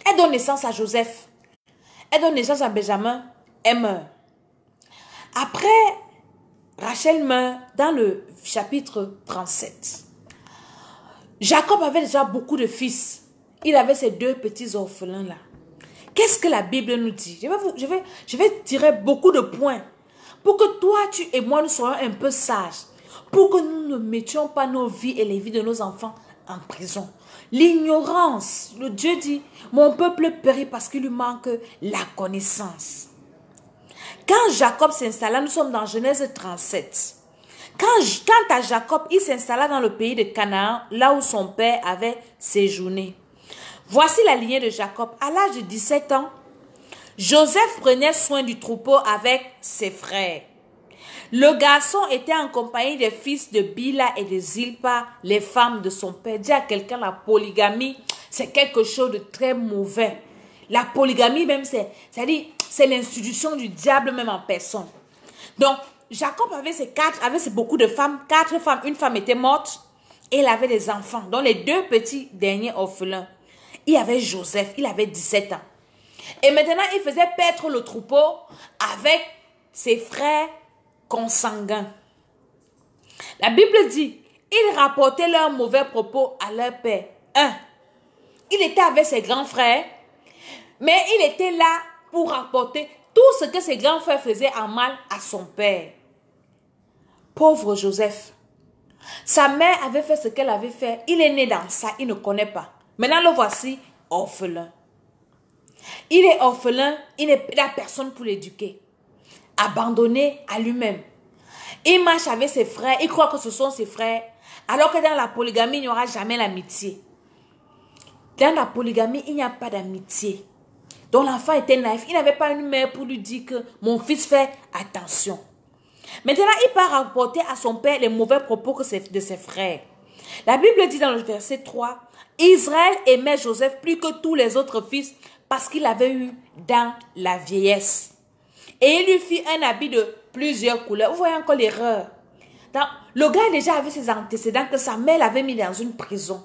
Elle donne naissance à Joseph. Elle donne naissance à Benjamin. Elle meurt. Après, Rachel meurt dans le chapitre 37. Jacob avait déjà beaucoup de fils. Il avait ses deux petits orphelins là. Qu'est-ce que la Bible nous dit? Je vais tirer beaucoup de points pour que toi, tu et moi, nous soyons un peu sages. Pour que nous ne mettions pas nos vies et les vies de nos enfants en prison. L'ignorance. Le Dieu dit, mon peuple périt parce qu'il lui manque la connaissance. Quand Jacob s'installa, nous sommes dans Genèse 37. Quant à Jacob, il s'installa dans le pays de Canaan, là où son père avait séjourné. Voici la lignée de Jacob. À l'âge de 17 ans, Joseph prenait soin du troupeau avec ses frères. Le garçon était en compagnie des fils de Bila et de Zilpa, les femmes de son père. Dis à quelqu'un, la polygamie, c'est quelque chose de très mauvais. La polygamie même, c'est l'institution du diable même en personne. Donc, Jacob avait beaucoup de femmes, 4 femmes. Une femme était morte et il avait des enfants. Donc, les 2 petits derniers orphelins. Il y avait Joseph, il avait 17 ans. Et maintenant, il faisait paître le troupeau avec ses frères consanguins. La Bible dit, ils rapportaient leurs mauvais propos à leur père. 1. Il était avec ses grands frères, mais il était là pour rapporter tout ce que ses grands frères faisaient en mal à son père. Pauvre Joseph. Sa mère avait fait ce qu'elle avait fait. Il est né dans ça, il ne connaît pas. Maintenant, le voici orphelin. Il est orphelin, il n'a personne pour l'éduquer. Abandonné à lui-même. Il marche avec ses frères, il croit que ce sont ses frères. Alors que dans la polygamie, il n'y aura jamais l'amitié. Dans la polygamie, il n'y a pas d'amitié. Donc l'enfant était naïf. Il n'avait pas une mère pour lui dire que mon fils fait attention. Maintenant, il part rapporter à son père les mauvais propos de ses frères. La Bible dit dans le verset 3, Israël aimait Joseph plus que tous les autres fils parce qu'il avait eu dans la vieillesse. Et il lui fit un habit de plusieurs couleurs. Vous voyez encore l'erreur. Le gars déjà avait ses antécédents que sa mère l'avait mis dans une prison.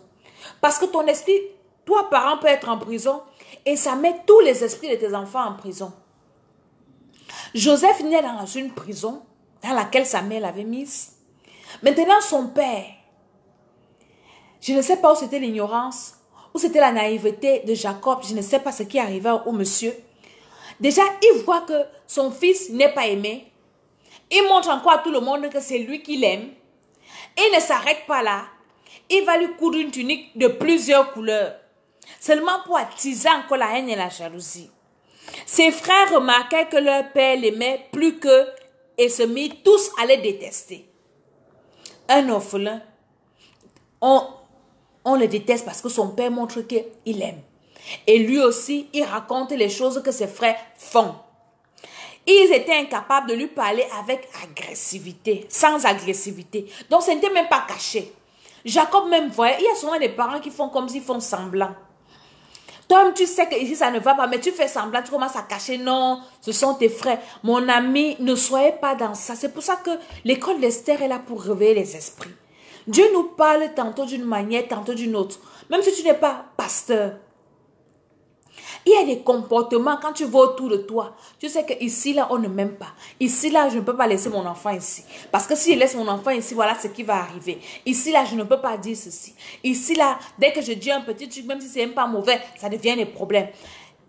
Parce que ton esprit, toi parent, peut être en prison et ça met tous les esprits de tes enfants en prison. Joseph naît dans une prison dans laquelle sa mère l'avait mise. Maintenant, son père, je ne sais pas où c'était l'ignorance, où c'était la naïveté de Jacob, je ne sais pas ce qui arrivait au monsieur. Déjà, il voit que son fils n'est pas aimé. Il montre encore à tout le monde que c'est lui qui l'aime. Il ne s'arrête pas là. Il va lui coudre une tunique de plusieurs couleurs. Seulement pour attiser encore la haine et la jalousie. Ses frères remarquaient que leur père l'aimait plus qu'eux et se mirent tous à les détester. Un orphelin, on le déteste parce que son père montre qu'il aime. Et lui aussi, il raconte les choses que ses frères font. Ils étaient incapables de lui parler avec agressivité, sans agressivité. Donc, ce n'était même pas caché. Jacob même voyait, il y a souvent des parents qui font comme s'ils font semblant. Toi, tu sais que ici ça ne va pas, mais tu fais semblant, tu commences à cacher. Non, ce sont tes frères. Mon ami, ne soyez pas dans ça. C'est pour ça que l'école d'Esther est là pour réveiller les esprits. Dieu nous parle tantôt d'une manière, tantôt d'une autre. Même si tu n'es pas pasteur. Il y a des comportements quand tu vas autour de toi. Tu sais que ici, là, on ne m'aime pas. Ici, là, je ne peux pas laisser mon enfant ici. Parce que si je laisse mon enfant ici, voilà ce qui va arriver. Ici, là, je ne peux pas dire ceci. Ici, là, dès que je dis un petit truc, même si ce n'est même pas mauvais, ça devient des problèmes.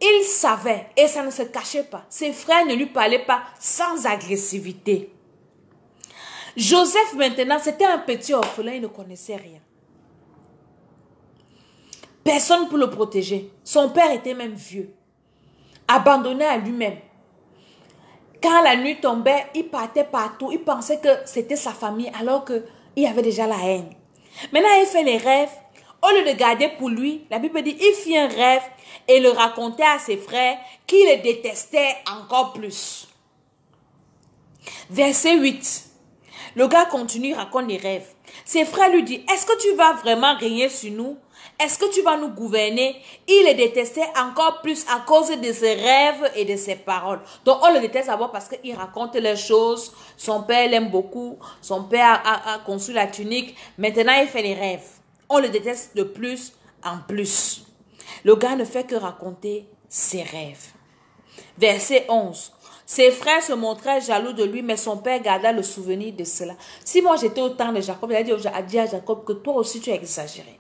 Il savait et ça ne se cachait pas. Ses frères ne lui parlaient pas sans agressivité. Joseph, maintenant, c'était un petit orphelin, il ne connaissait rien. Personne pour le protéger. Son père était même vieux. Abandonné à lui-même. Quand la nuit tombait, il partait partout. Il pensait que c'était sa famille alors qu'il y avait déjà la haine. Maintenant, il fait les rêves. Au lieu de garder pour lui, la Bible dit, il fit un rêve et le racontait à ses frères qui le détestaient encore plus. Verset 8. Le gars continue, raconte les rêves. Ses frères lui disent, est-ce que tu vas vraiment régner sur nous? Est-ce que tu vas nous gouverner? Il le détestait encore plus à cause de ses rêves et de ses paroles. Donc on le déteste d'abord parce qu'il raconte les choses. Son père l'aime beaucoup. Son père a construit la tunique. Maintenant il fait les rêves. On le déteste de plus en plus. Le gars ne fait que raconter ses rêves. Verset 11. Ses frères se montraient jaloux de lui, mais son père garda le souvenir de cela. Si moi j'étais au temps de Jacob, il a dit à Jacob que toi aussi tu as exagéré.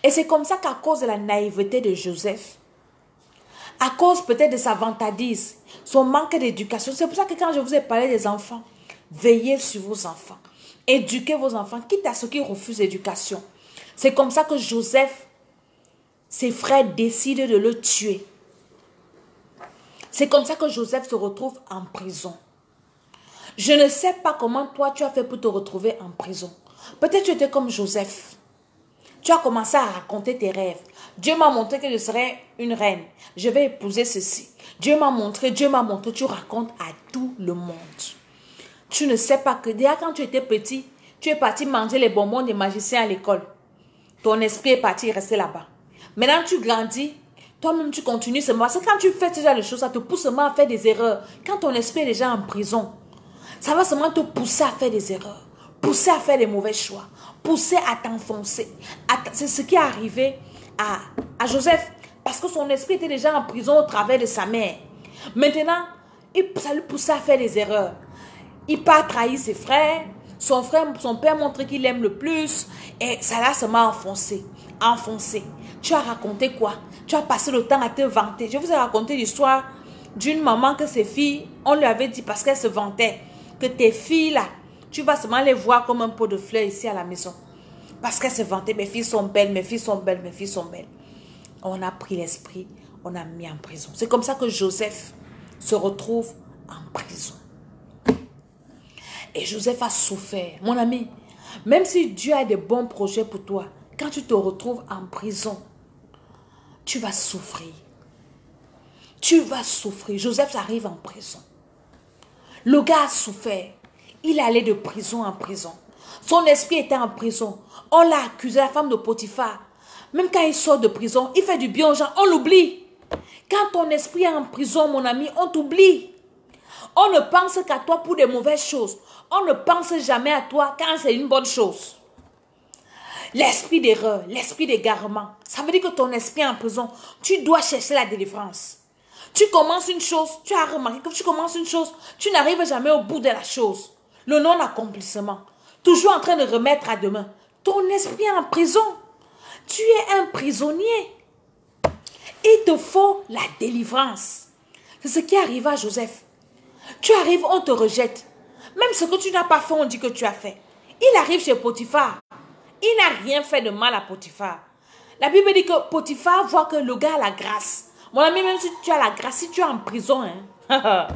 Et c'est comme ça qu'à cause de la naïveté de Joseph, à cause peut-être de sa vantardise, son manque d'éducation, c'est pour ça que quand je vous ai parlé des enfants, veillez sur vos enfants. Éduquez vos enfants, quitte à ceux qui refusent l'éducation. C'est comme ça que Joseph, ses frères décident de le tuer. C'est comme ça que Joseph se retrouve en prison. Je ne sais pas comment toi tu as fait pour te retrouver en prison. Peut-être tu étais comme Joseph. Tu as commencé à raconter tes rêves. Dieu m'a montré que je serais une reine. Je vais épouser ceci. Dieu m'a montré. Tu racontes à tout le monde. Tu ne sais pas que déjà quand tu étais petit, tu es parti manger les bonbons des magiciens à l'école. Ton esprit est parti rester là-bas. Maintenant tu grandis. Toi-même, tu continues seulement. Parce que quand tu fais ce genre de choses, ça te pousse seulement à faire des erreurs. Quand ton esprit est déjà en prison, ça va seulement te pousser à faire des erreurs. Pousser à faire des mauvais choix. Pousser à t'enfoncer. C'est ce qui est arrivé à Joseph. Parce que son esprit était déjà en prison au travers de sa mère. Maintenant, ça lui poussait à faire des erreurs. Il part trahir ses frères. Son père montre qu'il aime le plus. Et ça l'a seulement enfoncé. Tu as raconté quoi? Tu as passé le temps à te vanter. Je vous ai raconté l'histoire d'une maman que ses filles, on lui avait dit parce qu'elle se vantait, que tes filles là, tu vas seulement les voir comme un pot de fleurs ici à la maison. Parce qu'elle se vantait, mes filles sont belles, mes filles sont belles, mes filles sont belles. On a pris l'esprit, on a mis en prison. C'est comme ça que Joseph se retrouve en prison. Et Joseph a souffert. Mon ami, Même si Dieu a des bons projets pour toi, quand tu te retrouves en prison, tu vas souffrir. Tu vas souffrir. Joseph arrive en prison. Le gars a souffert. Il allait de prison en prison. Son esprit était en prison. On l'a accusé, la femme de Potiphar. Même quand il sort de prison, il fait du bien aux gens, on l'oublie. Quand ton esprit est en prison, mon ami, on t'oublie. On ne pense qu'à toi pour des mauvaises choses. On ne pense jamais à toi quand c'est une bonne chose. L'esprit d'erreur, l'esprit d'égarement, ça veut dire que ton esprit est en prison. Tu dois chercher la délivrance. Tu commences une chose, tu as remarqué que tu commences une chose, tu n'arrives jamais au bout de la chose. Le non-accomplissement. Toujours en train de remettre à demain. Ton esprit est en prison. Tu es un prisonnier. Il te faut la délivrance. C'est ce qui arriva à Joseph. Tu arrives, on te rejette. Même ce que tu n'as pas fait, on dit que tu as fait. Il arrive chez Potiphar. Il n'a rien fait de mal à Potiphar. La Bible dit que Potiphar voit que le gars a la grâce. Mon ami, même si tu as la grâce, si tu es en prison, hein,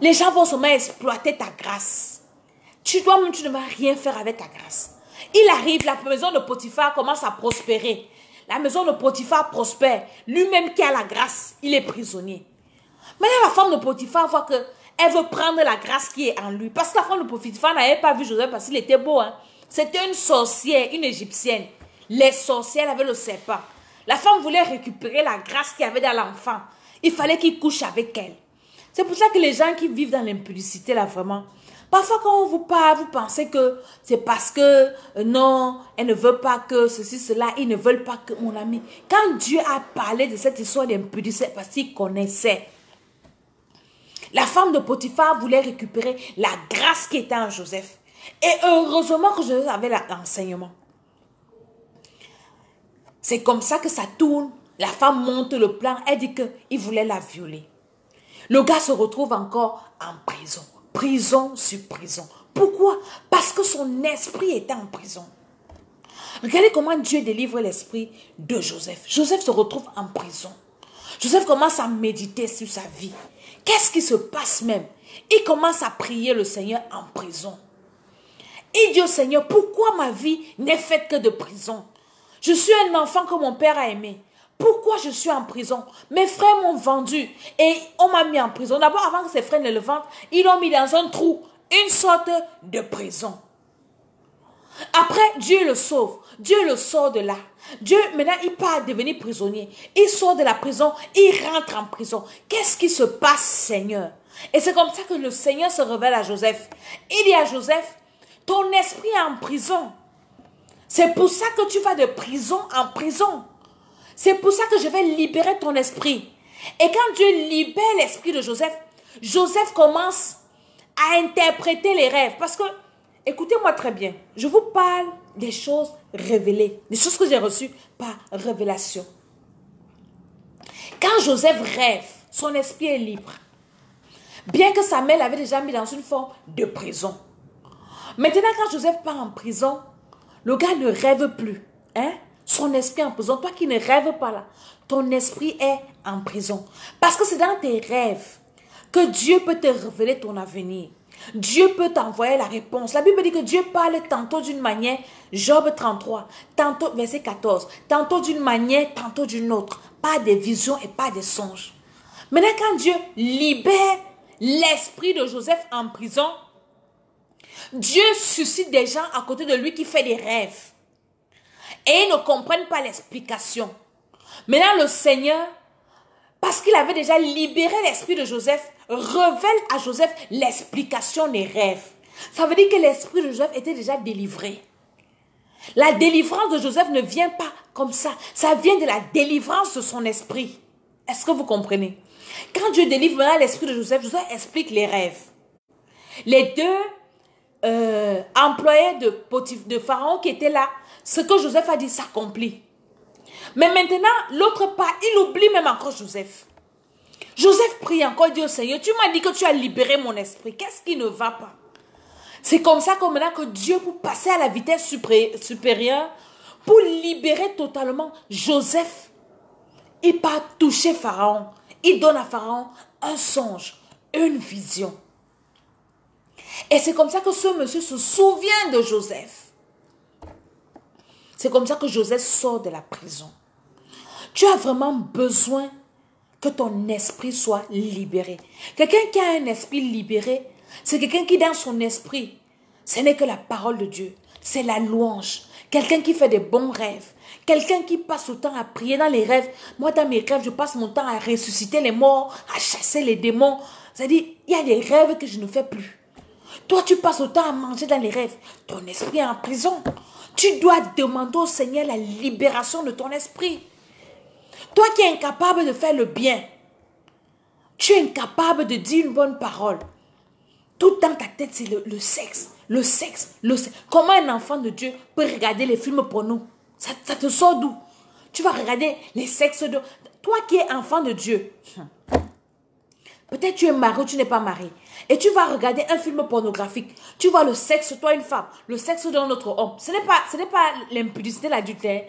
les gens vont seulement exploiter ta grâce. Toi-même, tu ne vas rien faire avec ta grâce. Il arrive, la maison de Potiphar commence à prospérer. La maison de Potiphar prospère. Lui-même qui a la grâce, il est prisonnier. Maintenant, la femme de Potiphar voit qu'elle veut prendre la grâce qui est en lui. Parce que la femme de Potiphar n'avait pas vu Joseph parce qu'il était beau. Hein. C'était une sorcière, une égyptienne. Les sorcières avaient le serpent. La femme voulait récupérer la grâce qu'il y avait dans l'enfant. Il fallait qu'il couche avec elle. C'est pour ça que les gens qui vivent dans l'impudicité, là, vraiment, parfois quand on vous parle, vous pensez que c'est parce que, non, elle ne veut pas que ceci, cela, ils ne veulent pas que, mon ami. Quand Dieu a parlé de cette histoire d'impudicité, parce qu'il connaissait. La femme de Potiphar voulait récupérer la grâce qui était en Joseph. Et heureusement que Joseph avait l'enseignement. C'est comme ça que ça tourne. La femme monte le plan. Elle dit qu'il voulait la violer. Le gars se retrouve encore en prison. Prison sur prison. Pourquoi? Parce que son esprit était en prison. Regardez comment Dieu délivre l'esprit de Joseph. Joseph se retrouve en prison. Joseph commence à méditer sur sa vie. Qu'est-ce qui se passe même? Il commence à prier le Seigneur en prison. Il dit au Seigneur, pourquoi ma vie n'est faite que de prison? Je suis un enfant que mon père a aimé. Pourquoi je suis en prison? Mes frères m'ont vendu et on m'a mis en prison. D'abord, avant que ses frères ne le vendent, ils l'ont mis dans un trou, une sorte de prison. Après, Dieu le sauve. Dieu le sort de là. Dieu, maintenant, il part devenir prisonnier. Il sort de la prison, il rentre en prison. Qu'est-ce qui se passe, Seigneur? Et c'est comme ça que le Seigneur se révèle à Joseph. Il dit à Joseph, ton esprit est en prison. C'est pour ça que tu vas de prison en prison. C'est pour ça que je vais libérer ton esprit. Et quand Dieu libère l'esprit de Joseph, Joseph commence à interpréter les rêves. Parce que, écoutez-moi très bien, je vous parle des choses révélées, des choses que j'ai reçues par révélation. Quand Joseph rêve, son esprit est libre. Bien que sa mère l'avait déjà mis dans une forme de prison. Maintenant, quand Joseph part en prison, le gars ne rêve plus. Hein? Son esprit est en prison. Toi qui ne rêves pas là, ton esprit est en prison. Parce que c'est dans tes rêves que Dieu peut te révéler ton avenir. Dieu peut t'envoyer la réponse. La Bible dit que Dieu parle tantôt d'une manière, Job 33, tantôt, verset 14, tantôt d'une manière, tantôt d'une autre. Pas des visions et pas des songes. Maintenant, quand Dieu libère l'esprit de Joseph en prison, Dieu suscite des gens à côté de lui qui font des rêves. Et ils ne comprennent pas l'explication. Maintenant, le Seigneur, parce qu'il avait déjà libéré l'esprit de Joseph, révèle à Joseph l'explication des rêves. Ça veut dire que l'esprit de Joseph était déjà délivré. La délivrance de Joseph ne vient pas comme ça. Ça vient de la délivrance de son esprit. Est-ce que vous comprenez? Quand Dieu délivre l'esprit de Joseph, Joseph explique les rêves. Les deux employés de Pharaon qui étaient là, ce que Joseph a dit s'accomplit. Mais maintenant, l'autre part, il oublie même encore Joseph. Joseph prie encore, il dit au Seigneur, tu m'as dit que tu as libéré mon esprit. Qu'est-ce qui ne va pas? C'est comme ça que maintenant que Dieu, pour passer à la vitesse supérieure, pour libérer totalement Joseph, il part toucher Pharaon. Il donne à Pharaon un songe, une vision. Et c'est comme ça que ce monsieur se souvient de Joseph. C'est comme ça que Joseph sort de la prison. Tu as vraiment besoin que ton esprit soit libéré. Quelqu'un qui a un esprit libéré, c'est quelqu'un qui dans son esprit, ce n'est que la parole de Dieu. C'est la louange. Quelqu'un qui fait des bons rêves. Quelqu'un qui passe son temps à prier dans les rêves. Moi, dans mes rêves, je passe mon temps à ressusciter les morts, à chasser les démons. C'est-à-dire, il y a des rêves que je ne fais plus. Toi, tu passes le temps à manger dans les rêves. Ton esprit est en prison. Tu dois demander au Seigneur la libération de ton esprit. Toi qui es incapable de faire le bien, tu es incapable de dire une bonne parole. Tout dans ta tête, c'est le sexe, le sexe, le sexe. Comment un enfant de Dieu peut regarder les films porno? Ça te sort d'où? Tu vas regarder les sexes de... Toi qui es enfant de Dieu, peut-être tu es marié ou tu n'es pas marié. Et tu vas regarder un film pornographique. Tu vois le sexe, toi une femme, le sexe d'un autre homme. Ce n'est pas l'impudicité, l'adultère.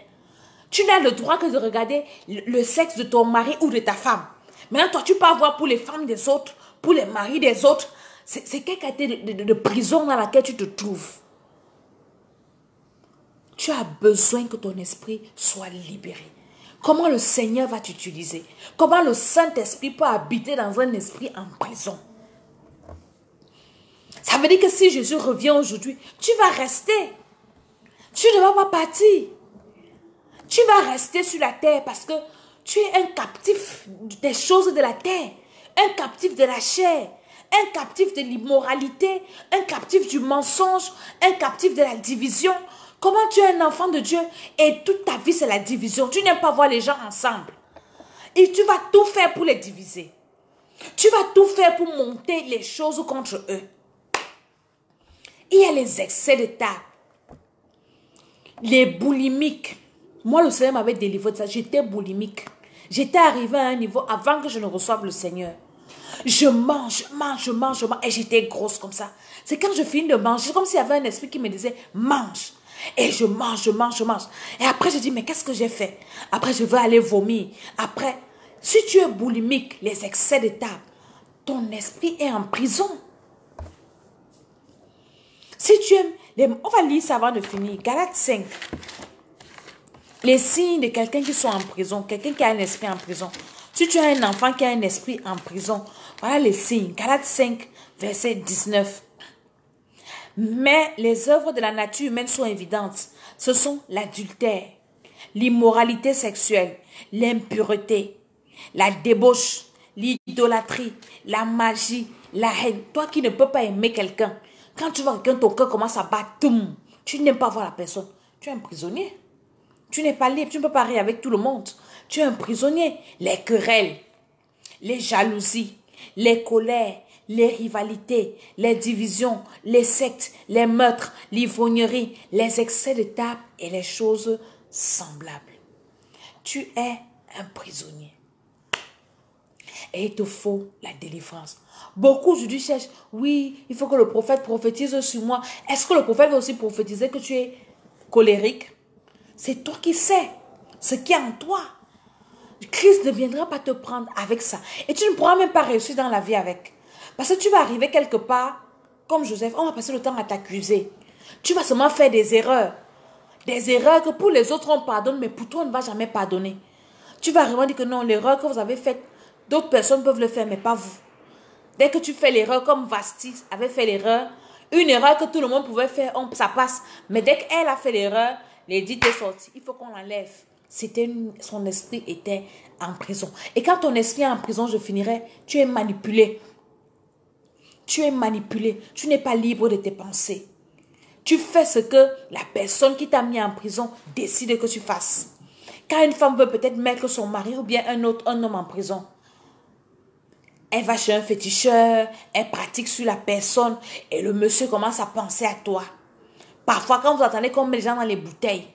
Tu n'as le droit que de regarder le sexe de ton mari ou de ta femme. Maintenant, toi, tu peux avoir pour les femmes des autres, pour les maris des autres. C'est quelle qualité de prison dans laquelle tu te trouves. Tu as besoin que ton esprit soit libéré. Comment le Seigneur va t'utiliser? Comment le Saint-Esprit peut habiter dans un esprit en prison? Ça veut dire que si Jésus revient aujourd'hui, tu vas rester. Tu ne vas pas partir. Tu vas rester sur la terre parce que tu es un captif des choses de la terre, un captif de la chair, un captif de l'immoralité, un captif du mensonge, un captif de la division. Comment tu es un enfant de Dieu et toute ta vie c'est la division? Tu n'aimes pas voir les gens ensemble. Et tu vas tout faire pour les diviser. Tu vas tout faire pour monter les choses contre eux. Il y a les excès de table, les boulimiques. Moi, le Seigneur m'avait délivré de ça. J'étais boulimique. J'étais arrivé à un niveau avant que je ne reçoive le Seigneur. Je mange. Et j'étais grosse comme ça. C'est quand je finis de manger, c'est comme s'il y avait un esprit qui me disait, mange. Et je mange. Et après, je dis, mais qu'est-ce que j'ai fait? Après, je veux aller vomir. Après, si tu es boulimique, les excès de table, ton esprit est en prison. Si tu aimes, on va lire ça avant de finir. Galates 5. Les signes de quelqu'un qui soit en prison, quelqu'un qui a un esprit en prison. Si tu as un enfant qui a un esprit en prison, voilà les signes. Galates 5, verset 19. Mais les œuvres de la nature humaine sont évidentes. Ce sont l'adultère, l'immoralité sexuelle, l'impureté, la débauche, l'idolâtrie, la magie, la haine. Toi qui ne peux pas aimer quelqu'un, quand tu vois quelqu'un, ton cœur commence à battre, tu n'aimes pas voir la personne. Tu es un prisonnier. Tu n'es pas libre, tu ne peux pas rire avec tout le monde. Tu es un prisonnier. Les querelles, les jalousies, les colères, les rivalités, les divisions, les sectes, les meurtres, l'ivrognerie, les excès de table et les choses semblables. Tu es un prisonnier. Et il te faut la délivrance. Beaucoup aujourd'hui cherchent, oui, il faut que le prophète prophétise sur moi. Est-ce que le prophète va aussi prophétiser que tu es colérique? C'est toi qui sais ce qui est en toi. Christ ne viendra pas te prendre avec ça. Et tu ne pourras même pas réussir dans la vie avec. Parce que tu vas arriver quelque part, comme Joseph, on va passer le temps à t'accuser. Tu vas seulement faire des erreurs. Des erreurs que pour les autres on pardonne, mais pour toi on ne va jamais pardonner. Tu vas vraiment dire que non, l'erreur que vous avez faite, d'autres personnes peuvent le faire, mais pas vous. Dès que tu fais l'erreur, comme Vasti avait fait l'erreur, une erreur que tout le monde pouvait faire, ça passe. Mais dès qu'elle a fait l'erreur, l'édit est sorti. Il faut qu'on l'enlève. Son esprit était en prison. Et quand ton esprit est en prison, je finirai, tu es manipulé. Tu es manipulé. Tu n'es pas libre de tes pensées. Tu fais ce que la personne qui t'a mis en prison décide que tu fasses. Quand une femme veut peut-être mettre son mari ou bien un homme en prison, elle va chez un féticheur, elle pratique sur la personne et le monsieur commence à penser à toi. Parfois, quand vous entendez qu'on met les gens dans les bouteilles,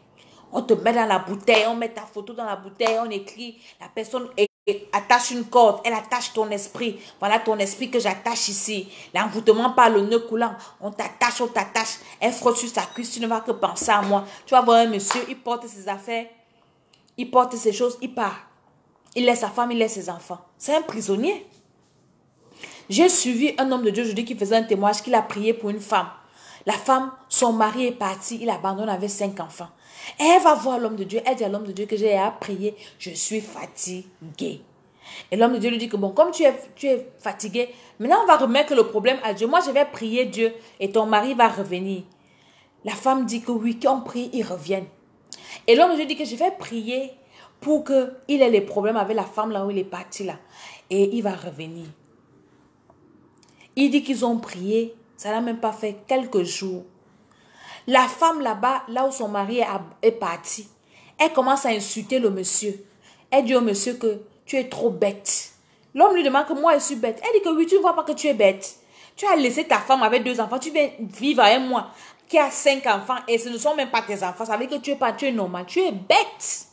on te met dans la bouteille, on met ta photo dans la bouteille, on écrit, la personne attache une corde, elle attache ton esprit. Voilà ton esprit que j'attache ici. L'envoûtement par le nœud coulant, on t'attache, elle frotte sur sa cuisse, tu ne vas que penser à moi. Tu vas voir un monsieur, il porte ses affaires, il porte ses choses, il part. Il laisse sa femme, il laisse ses enfants. C'est un prisonnier. J'ai suivi un homme de Dieu aujourd'hui qui faisait un témoignage qu'il a prié pour une femme. La femme, son mari est parti, il abandonne avec 5 enfants. Et elle va voir l'homme de Dieu, elle dit à l'homme de Dieu que j'ai à prier, je suis fatiguée. Et l'homme de Dieu lui dit que bon, comme tu es fatigué, maintenant on va remettre le problème à Dieu. Moi je vais prier Dieu et ton mari va revenir. La femme dit que oui, qu'on prie, il revienne. Et l'homme de Dieu dit que je vais prier pour qu'il ait les problèmes avec la femme là où il est parti là. Et il va revenir. Il dit qu'ils ont prié, ça n'a même pas fait quelques jours. La femme là-bas, là où son mari est parti, elle commence à insulter le monsieur. Elle dit au monsieur que tu es trop bête. L'homme lui demande que moi je suis bête. Elle dit que oui, tu ne vois pas que tu es bête. Tu as laissé ta femme avec 2 enfants, tu viens vivre avec moi qui a 5 enfants et ce ne sont même pas tes enfants. Ça veut dire que tu es normal, tu es bête.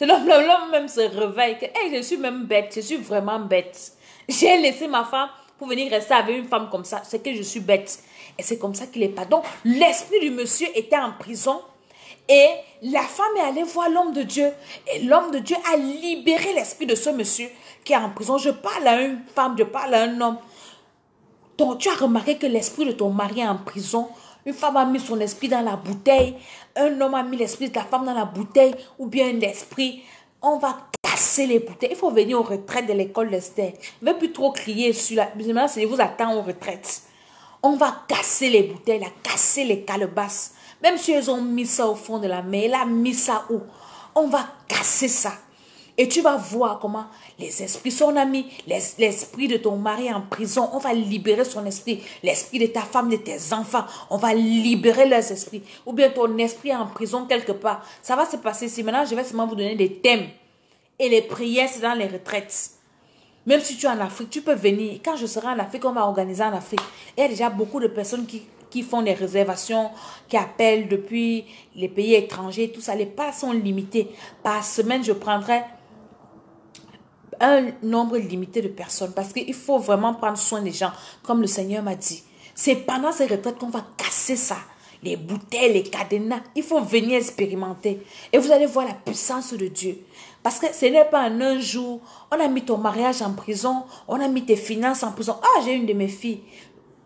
L'homme même se réveille que hey, je suis même bête, je suis vraiment bête. J'ai laissé ma femme pour venir rester avec une femme comme ça, c'est que je suis bête. Et c'est comme ça qu'il est pas. Donc, l'esprit du monsieur était en prison et la femme est allée voir l'homme de Dieu. Et l'homme de Dieu a libéré l'esprit de ce monsieur qui est en prison. Je parle à une femme, je parle à un homme. Donc, tu as remarqué que l'esprit de ton mari est en prison. Une femme a mis son esprit dans la bouteille. Un homme a mis l'esprit de ta femme dans la bouteille. Ou bien un esprit. On va casser les bouteilles. Il faut venir aux retraites de l'école d'Esther. Ne plus trop crier sur la... Maintenant, je vous attends aux retraites. On va casser les bouteilles, casser les calebasses. Même si elles ont mis ça au fond de la mer, elle a mis ça où? On va casser ça. Et tu vas voir comment les esprits, si on a mis l'esprit de ton mari en prison, on va libérer son esprit. L'esprit de ta femme, de tes enfants, on va libérer leurs esprits. Ou bien ton esprit est en prison quelque part. Ça va se passer ici. Maintenant, je vais seulement vous donner des thèmes. Et les prières, c'est dans les retraites. Même si tu es en Afrique, tu peux venir. Quand je serai en Afrique, on va organiser en Afrique. Il y a déjà beaucoup de personnes qui font des réservations, qui appellent depuis les pays étrangers, tout ça. Les passes sont limitées. Par semaine, je prendrai un nombre limité de personnes parce qu'il faut vraiment prendre soin des gens, comme le Seigneur m'a dit. C'est pendant ces retraites qu'on va casser ça. Les bouteilles, les cadenas, il faut venir expérimenter. Et vous allez voir la puissance de Dieu. Parce que ce n'est pas en un jour, on a mis ton mariage en prison, on a mis tes finances en prison. Ah, j'ai une de mes filles,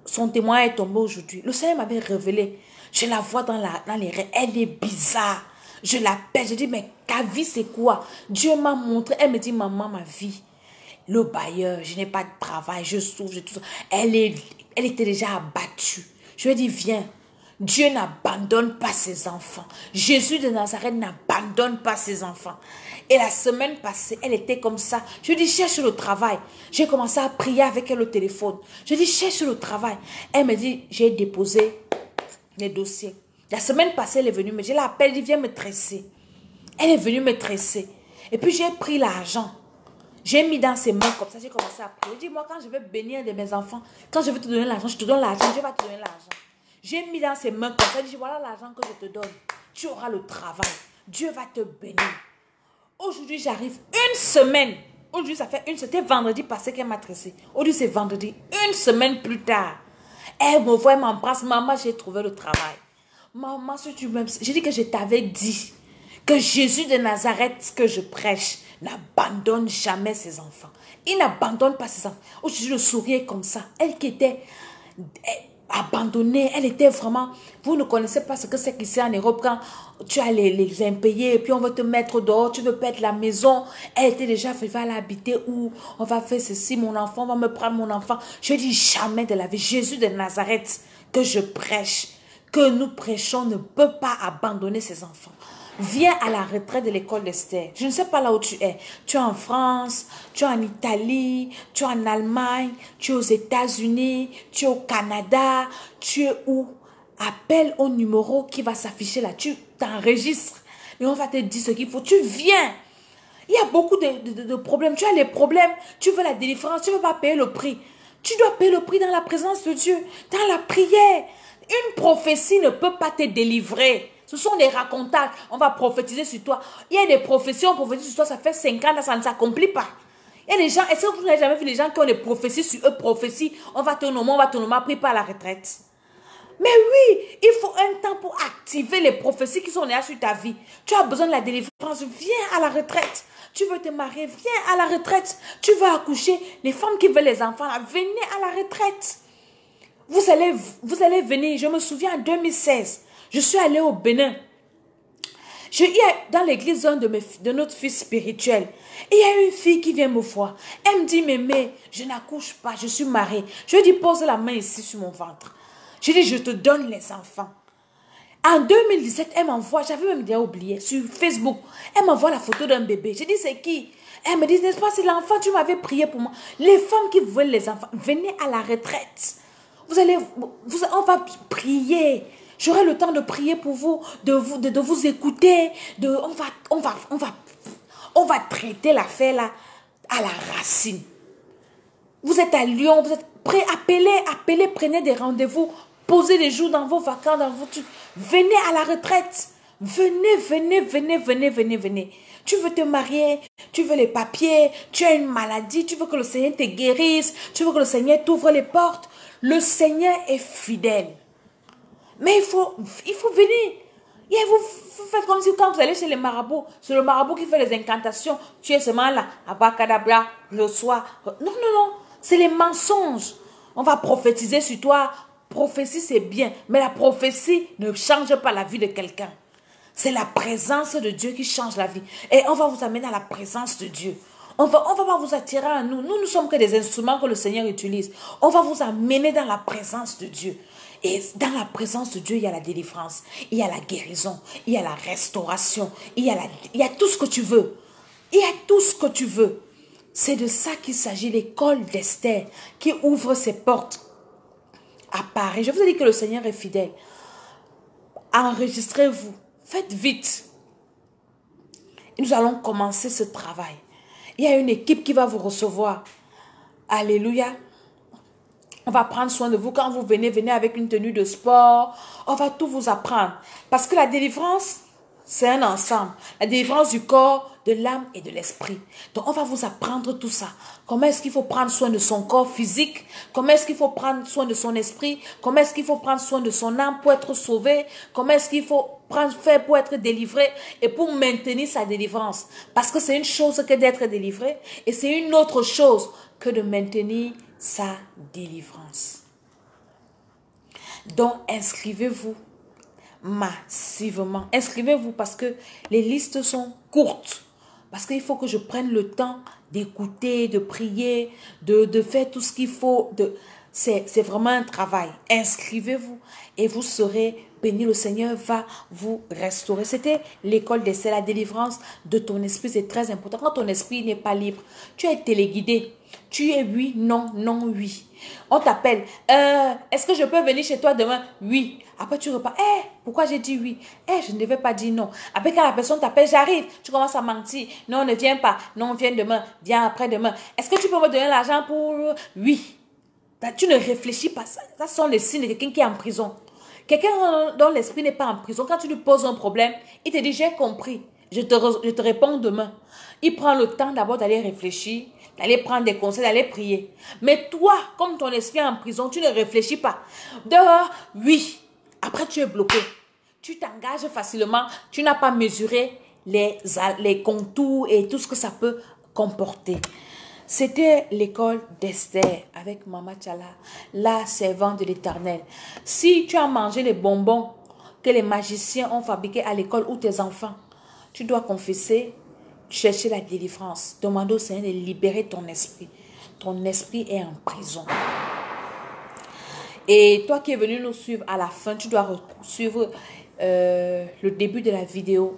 son témoin est tombé aujourd'hui. Le Seigneur m'avait révélé. Je la vois dans les rêves, elle est bizarre. Je l'appelle, je dis, mais ta vie c'est quoi? Dieu m'a montré, elle me dit, maman, ma vie. Le bailleur, je n'ai pas de travail, je souffre, tout ça. Elle était déjà abattue. Je lui ai dit, viens. Dieu n'abandonne pas ses enfants. Jésus de Nazareth n'abandonne pas ses enfants. Et la semaine passée, elle était comme ça. Je lui ai dit, cherche le travail. J'ai commencé à prier avec elle au téléphone. Je lui ai dit, cherche le travail. Elle me dit, j'ai déposé les dossiers. La semaine passée, elle est venue me dire, je l'appelle, elle dit, viens me tresser. Elle est venue me tresser. Et puis, j'ai pris l'argent. J'ai mis dans ses mains comme ça, j'ai commencé à prier. Je dis, moi, quand je vais bénir de mes enfants, quand je vais te donner l'argent, je te donne l'argent, Dieu va te donner l'argent. J'ai mis dans ses mains comme ça, je dis, voilà l'argent que je te donne. Tu auras le travail. Dieu va te bénir. Aujourd'hui, j'arrive une semaine. Aujourd'hui, ça fait c'était vendredi passé qu'elle m'a tressé. Aujourd'hui, c'est vendredi. Une semaine plus tard. Elle me voit, elle m'embrasse. Maman, j'ai trouvé le travail. Maman, si tu m'aimes, j'ai dit que je t'avais dit que Jésus de Nazareth que je prêche n'abandonne jamais ses enfants. Il n'abandonne pas ses enfants. Aujourd'hui, le sourire est comme ça. Elle qui était abandonnée, elle était vraiment... Vous ne connaissez pas ce que c'est qu'ici en Europe, quand tu as les impayés, et puis on va te mettre dehors, tu veux perdre la maison. Elle était déjà fait, va l'habiter où? On va faire ceci, mon enfant, on va me prendre mon enfant. Je dis jamais de la vie. Jésus de Nazareth que je prêche, que nous prêchons, ne peut pas abandonner ses enfants. Viens à la retraite de l'école d'Esther. Je ne sais pas là où tu es. Tu es en France, tu es en Italie, tu es en Allemagne, tu es aux États-Unis, tu es au Canada, tu es où? Appelle au numéro qui va s'afficher là. Tu t'enregistres et on va te dire ce qu'il faut. Tu viens. Il y a beaucoup de problèmes. Tu as les problèmes. Tu veux la délivrance. Tu ne veux pas payer le prix. Tu dois payer le prix dans la présence de Dieu, dans la prière. Une prophétie ne peut pas te délivrer. Ce sont des racontages. On va prophétiser sur toi. Il y a des prophéties, on prophétise sur toi, ça fait 5 ans, ça ne s'accomplit pas. Il y a des gens, est-ce que vous n'avez jamais vu les gens qui ont des prophéties sur eux, prophéties, on va te nommer, après pas à la retraite. Mais oui, il faut un temps pour activer les prophéties qui sont là sur ta vie. Tu as besoin de la délivrance, viens à la retraite. Tu veux te marier, viens à la retraite. Tu veux accoucher. Les femmes qui veulent les enfants, là, venez à la retraite. Vous allez venir. Je me souviens en 2016, je suis allée au Bénin. Je y dans l'église de notre fils spirituel. Et il y a une fille qui vient me voir. Elle me dit, mémé, je n'accouche pas, je suis mariée. Je lui dis, pose la main ici sur mon ventre. Je dis, je te donne les enfants. En 2017, elle m'envoie, j'avais même déjà oublié, sur Facebook, elle m'envoie la photo d'un bébé. Je dis, c'est qui? Elle me dit, n'est-ce pas, c'est l'enfant, tu m'avais prié pour moi. Les femmes qui veulent les enfants, venez à la retraite. On va prier. J'aurai le temps de prier pour vous, de vous écouter. On va traiter l'affaire là à la racine. Vous êtes à Lyon, vous êtes prêts, appelez, prenez des rendez-vous, posez des jours dans vos vacances, dans vos trucs. Venez à la retraite. Venez. Tu veux te marier, tu veux les papiers, tu as une maladie, tu veux que le Seigneur te guérisse, tu veux que le Seigneur t'ouvre les portes. Le Seigneur est fidèle. Mais il faut venir. Et vous faites comme si quand vous allez chez les marabouts, c'est le marabout qui fait les incantations. Tu es seulement là, abacadabra, le soir. Non. C'est les mensonges. On va prophétiser sur toi. Prophétie, c'est bien. Mais la prophétie ne change pas la vie de quelqu'un. C'est la présence de Dieu qui change la vie. Et on va vous amener à la présence de Dieu. On va pas vous attirer à nous. Nous ne sommes que des instruments que le Seigneur utilise. On va vous amener dans la présence de Dieu. Et dans la présence de Dieu, il y a la délivrance, il y a la guérison, il y a la restauration, il y a tout ce que tu veux. Il y a tout ce que tu veux. C'est de ça qu'il s'agit, l'école d'Esther qui ouvre ses portes à Paris. Je vous ai dit que le Seigneur est fidèle. Enregistrez-vous. Faites vite. Et nous allons commencer ce travail. Il y a une équipe qui va vous recevoir. Alléluia. On va prendre soin de vous. Quand vous venez avec une tenue de sport. On va tout vous apprendre. Parce que la délivrance, c'est un ensemble. La délivrance du corps, de l'âme et de l'esprit. Donc, on va vous apprendre tout ça. Comment est-ce qu'il faut prendre soin de son corps physique? Comment est-ce qu'il faut prendre soin de son esprit? Comment est-ce qu'il faut prendre soin de son âme pour être sauvé? Comment est-ce qu'il faut faire pour être délivré et pour maintenir sa délivrance? Parce que c'est une chose que d'être délivré et c'est une autre chose que de maintenir sa délivrance. Donc, inscrivez-vous massivement. Inscrivez-vous parce que les listes sont courtes. Parce qu'il faut que je prenne le temps d'écouter, de prier, de faire tout ce qu'il faut. C'est vraiment un travail. Inscrivez-vous et vous serez bénis. Le Seigneur va vous restaurer. C'était l'école d'essai, la délivrance de ton esprit. C'est très important. Quand ton esprit n'est pas libre, tu es téléguidé. Tu es oui, non, non, oui. On t'appelle. Est-ce que je peux venir chez toi demain? Oui. Après, tu repars. Pourquoi j'ai dit oui? Je ne devais pas dire non. Après, quand la personne t'appelle, j'arrive. Tu commences à mentir. Non, ne viens pas. Non, viens demain. Viens après-demain. Est-ce que tu peux me donner l'argent pour... Oui. Tu ne réfléchis pas. Ça sont les signes de quelqu'un qui est en prison. Quelqu'un dont l'esprit n'est pas en prison, quand tu lui poses un problème, il te dit, j'ai compris. Je te réponds demain. Il prend le temps d'abord d'aller réfléchir, d'aller prendre des conseils, d'aller prier. Mais toi, comme ton esprit est en prison, tu ne réfléchis pas. Dehors, oui. Après, tu es bloqué. Tu t'engages facilement. Tu n'as pas mesuré les contours et tout ce que ça peut comporter. C'était l'école d'Esther avec Mama Tchala, la servante de l'Éternel. Si tu as mangé les bonbons que les magiciens ont fabriqués à l'école ou tes enfants, tu dois confesser, chercher la délivrance. Demander au Seigneur de libérer ton esprit. Ton esprit est en prison. Et toi qui es venu nous suivre à la fin, tu dois suivre le début de la vidéo.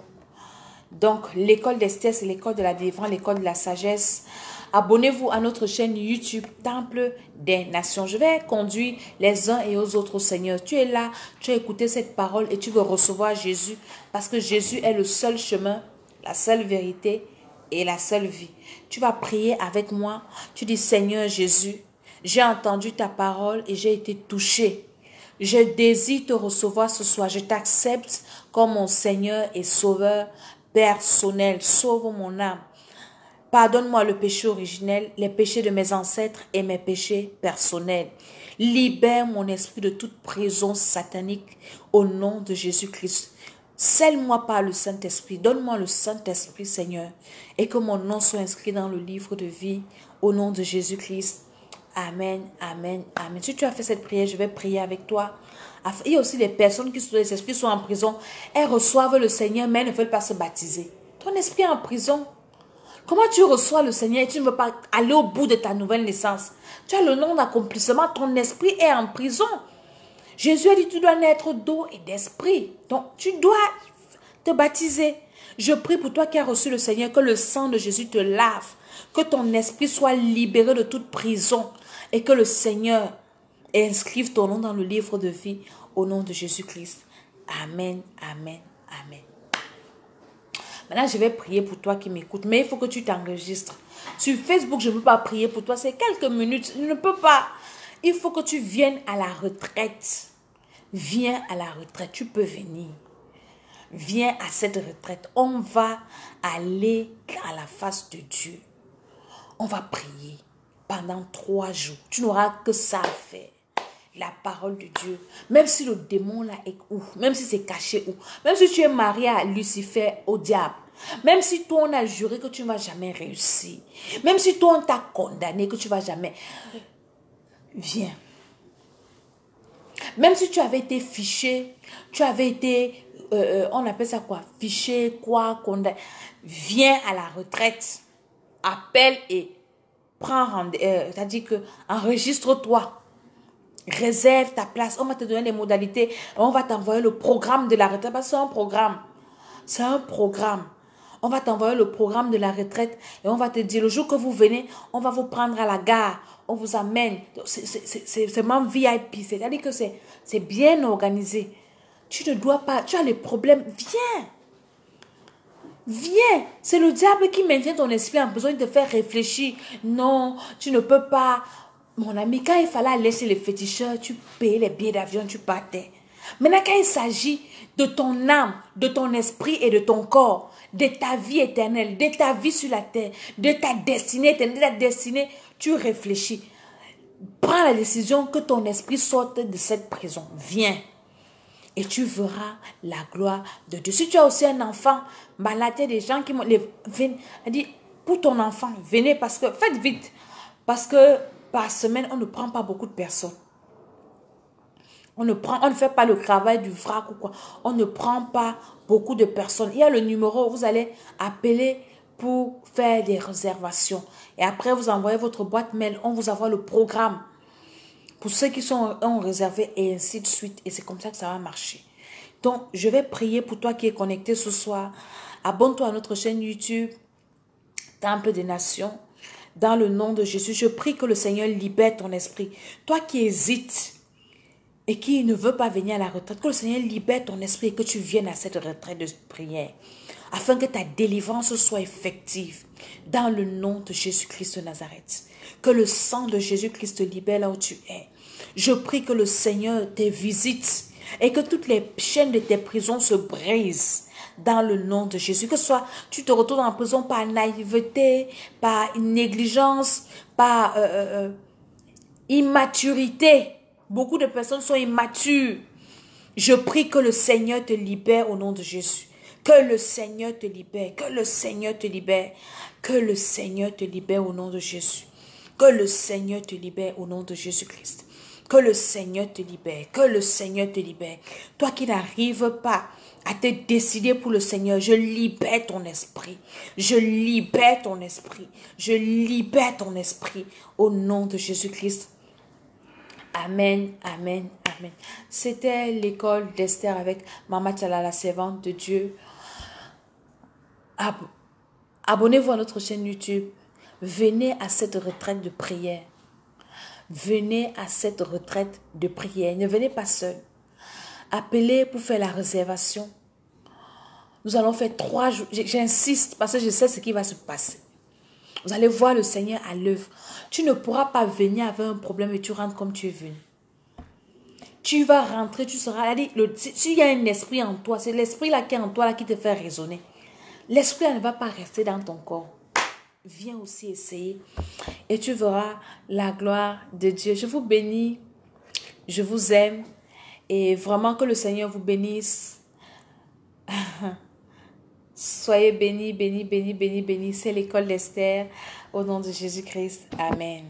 Donc, l'école d'Esther, c'est l'école de la délivrance, l'école de la sagesse. Abonnez-vous à notre chaîne YouTube, Temple des Nations. Je vais conduire les uns et aux autres au Seigneur. Tu es là, tu as écouté cette parole et tu veux recevoir Jésus parce que Jésus est le seul chemin, la seule vérité et la seule vie. Tu vas prier avec moi. Tu dis, Seigneur Jésus, j'ai entendu ta parole et j'ai été touché. Je désire te recevoir ce soir. Je t'accepte comme mon Seigneur et Sauveur personnel. Sauve mon âme. Pardonne-moi le péché originel, les péchés de mes ancêtres et mes péchés personnels. Libère mon esprit de toute prison satanique au nom de Jésus-Christ. Scelle-moi par le Saint-Esprit. Donne-moi le Saint-Esprit, Seigneur. Et que mon nom soit inscrit dans le livre de vie. Au nom de Jésus-Christ. Amen, amen, amen. Si tu as fait cette prière, je vais prier avec toi. Il y a aussi des personnes qui sont, les esprits sont en prison. Elles reçoivent le Seigneur, mais elles ne veulent pas se baptiser. Ton esprit est en prison. Comment tu reçois le Seigneur et tu ne veux pas aller au bout de ta nouvelle naissance? Tu as le nom d'accomplissement. Ton esprit est en prison. Jésus a dit, tu dois naître d'eau et d'esprit. Donc, tu dois te baptiser. Je prie pour toi qui as reçu le Seigneur, que le sang de Jésus te lave, que ton esprit soit libéré de toute prison et que le Seigneur inscrive ton nom dans le livre de vie au nom de Jésus-Christ. Amen, amen, amen. Maintenant, je vais prier pour toi qui m'écoutes, mais il faut que tu t'enregistres. Sur Facebook, je ne peux pas prier pour toi, c'est quelques minutes, je ne peux pas. Il faut que tu viennes à la retraite. Viens à la retraite, tu peux venir. Viens à cette retraite. On va aller à la face de Dieu. On va prier pendant 3 jours. Tu n'auras que ça à faire. La parole de Dieu. Même si le démon là est où, même si c'est caché où, même si tu es marié à Lucifer, au diable, même si toi on a juré que tu ne vas jamais réussir, même si toi on t'a condamné que tu ne vas jamais, viens. Même si tu avais été fiché, tu avais été, on appelle ça quoi, fiché, quoi, condamné, viens à la retraite, appelle et prends rendez-vous, c'est-à-dire que enregistre-toi. Réserve ta place. On va te donner les modalités. On va t'envoyer le programme de la retraite. Parce que c'est un programme. C'est un programme. On va t'envoyer le programme de la retraite. Et on va te dire, le jour que vous venez, on va vous prendre à la gare. On vous amène. C'est vraiment VIP. C'est-à-dire que c'est bien organisé. Tu ne dois pas. Tu as les problèmes. Viens. Viens. C'est le diable qui maintient ton esprit en besoin de te faire réfléchir. Non, tu ne peux pas. Mon ami, quand il fallait aller chez les féticheurs, tu payais les billets d'avion, tu partais. Maintenant, quand il s'agit de ton âme, de ton esprit et de ton corps, de ta vie éternelle, de ta vie sur la terre, de ta destinée éternelle, de ta destinée, tu réfléchis. Prends la décision que ton esprit sorte de cette prison. Viens. Et tu verras la gloire de Dieu. Si tu as aussi un enfant malade, il y a des gens qui m'ont dit, pour ton enfant, venez parce que, faites vite. Parce que par semaine, on ne prend pas beaucoup de personnes. On ne fait pas le travail du vrac ou quoi. On ne prend pas beaucoup de personnes. Il y a le numéro, vous allez appeler pour faire des réservations. Et après, vous envoyez votre boîte mail, on vous envoie le programme. Pour ceux qui ont réservé et ainsi de suite. Et c'est comme ça que ça va marcher. Donc, je vais prier pour toi qui es connecté ce soir. Abonne-toi à notre chaîne YouTube, Temple des Nations. Dans le nom de Jésus, je prie que le Seigneur libère ton esprit. Toi qui hésites et qui ne veux pas venir à la retraite, que le Seigneur libère ton esprit et que tu viennes à cette retraite de prière. Afin que ta délivrance soit effective. Dans le nom de Jésus-Christ de Nazareth. Que le sang de Jésus-Christ te libère là où tu es. Je prie que le Seigneur te visite et que toutes les chaînes de tes prisons se brisent. Dans le nom de Jésus, que ce soit tu te retrouves en prison par naïveté, par négligence, par immaturité. Beaucoup de personnes sont immatures. Je prie que le Seigneur te libère au nom de Jésus. Que le Seigneur te libère, que le Seigneur te libère, que le Seigneur te libère au nom de Jésus. Que le Seigneur te libère au nom de Jésus-Christ. Que le Seigneur te libère, que le Seigneur te libère. Toi qui n'arrives pas à te décider pour le Seigneur, je libère ton esprit. Je libère ton esprit. Je libère ton esprit au nom de Jésus-Christ. Amen, amen, amen. C'était l'école d'Esther avec Mama Tchala, la servante de Dieu. Abonnez-vous à notre chaîne YouTube. Venez à cette retraite de prière. Venez à cette retraite de prière. Ne venez pas seul. Appelez pour faire la réservation. Nous allons faire 3 jours. J'insiste parce que je sais ce qui va se passer. Vous allez voir le Seigneur à l'œuvre. Tu ne pourras pas venir avec un problème et tu rentres comme tu es venu. Tu vas rentrer, tu seras... S'il y a un esprit en toi, c'est l'esprit là qui est en toi là qui te fait raisonner. L'esprit là ne va pas rester dans ton corps. Viens aussi essayer et tu verras la gloire de Dieu. Je vous bénis, je vous aime et vraiment que le Seigneur vous bénisse. Soyez bénis, bénis, bénis, bénis, bénis. C'est l'école d'Esther. Au nom de Jésus-Christ. Amen.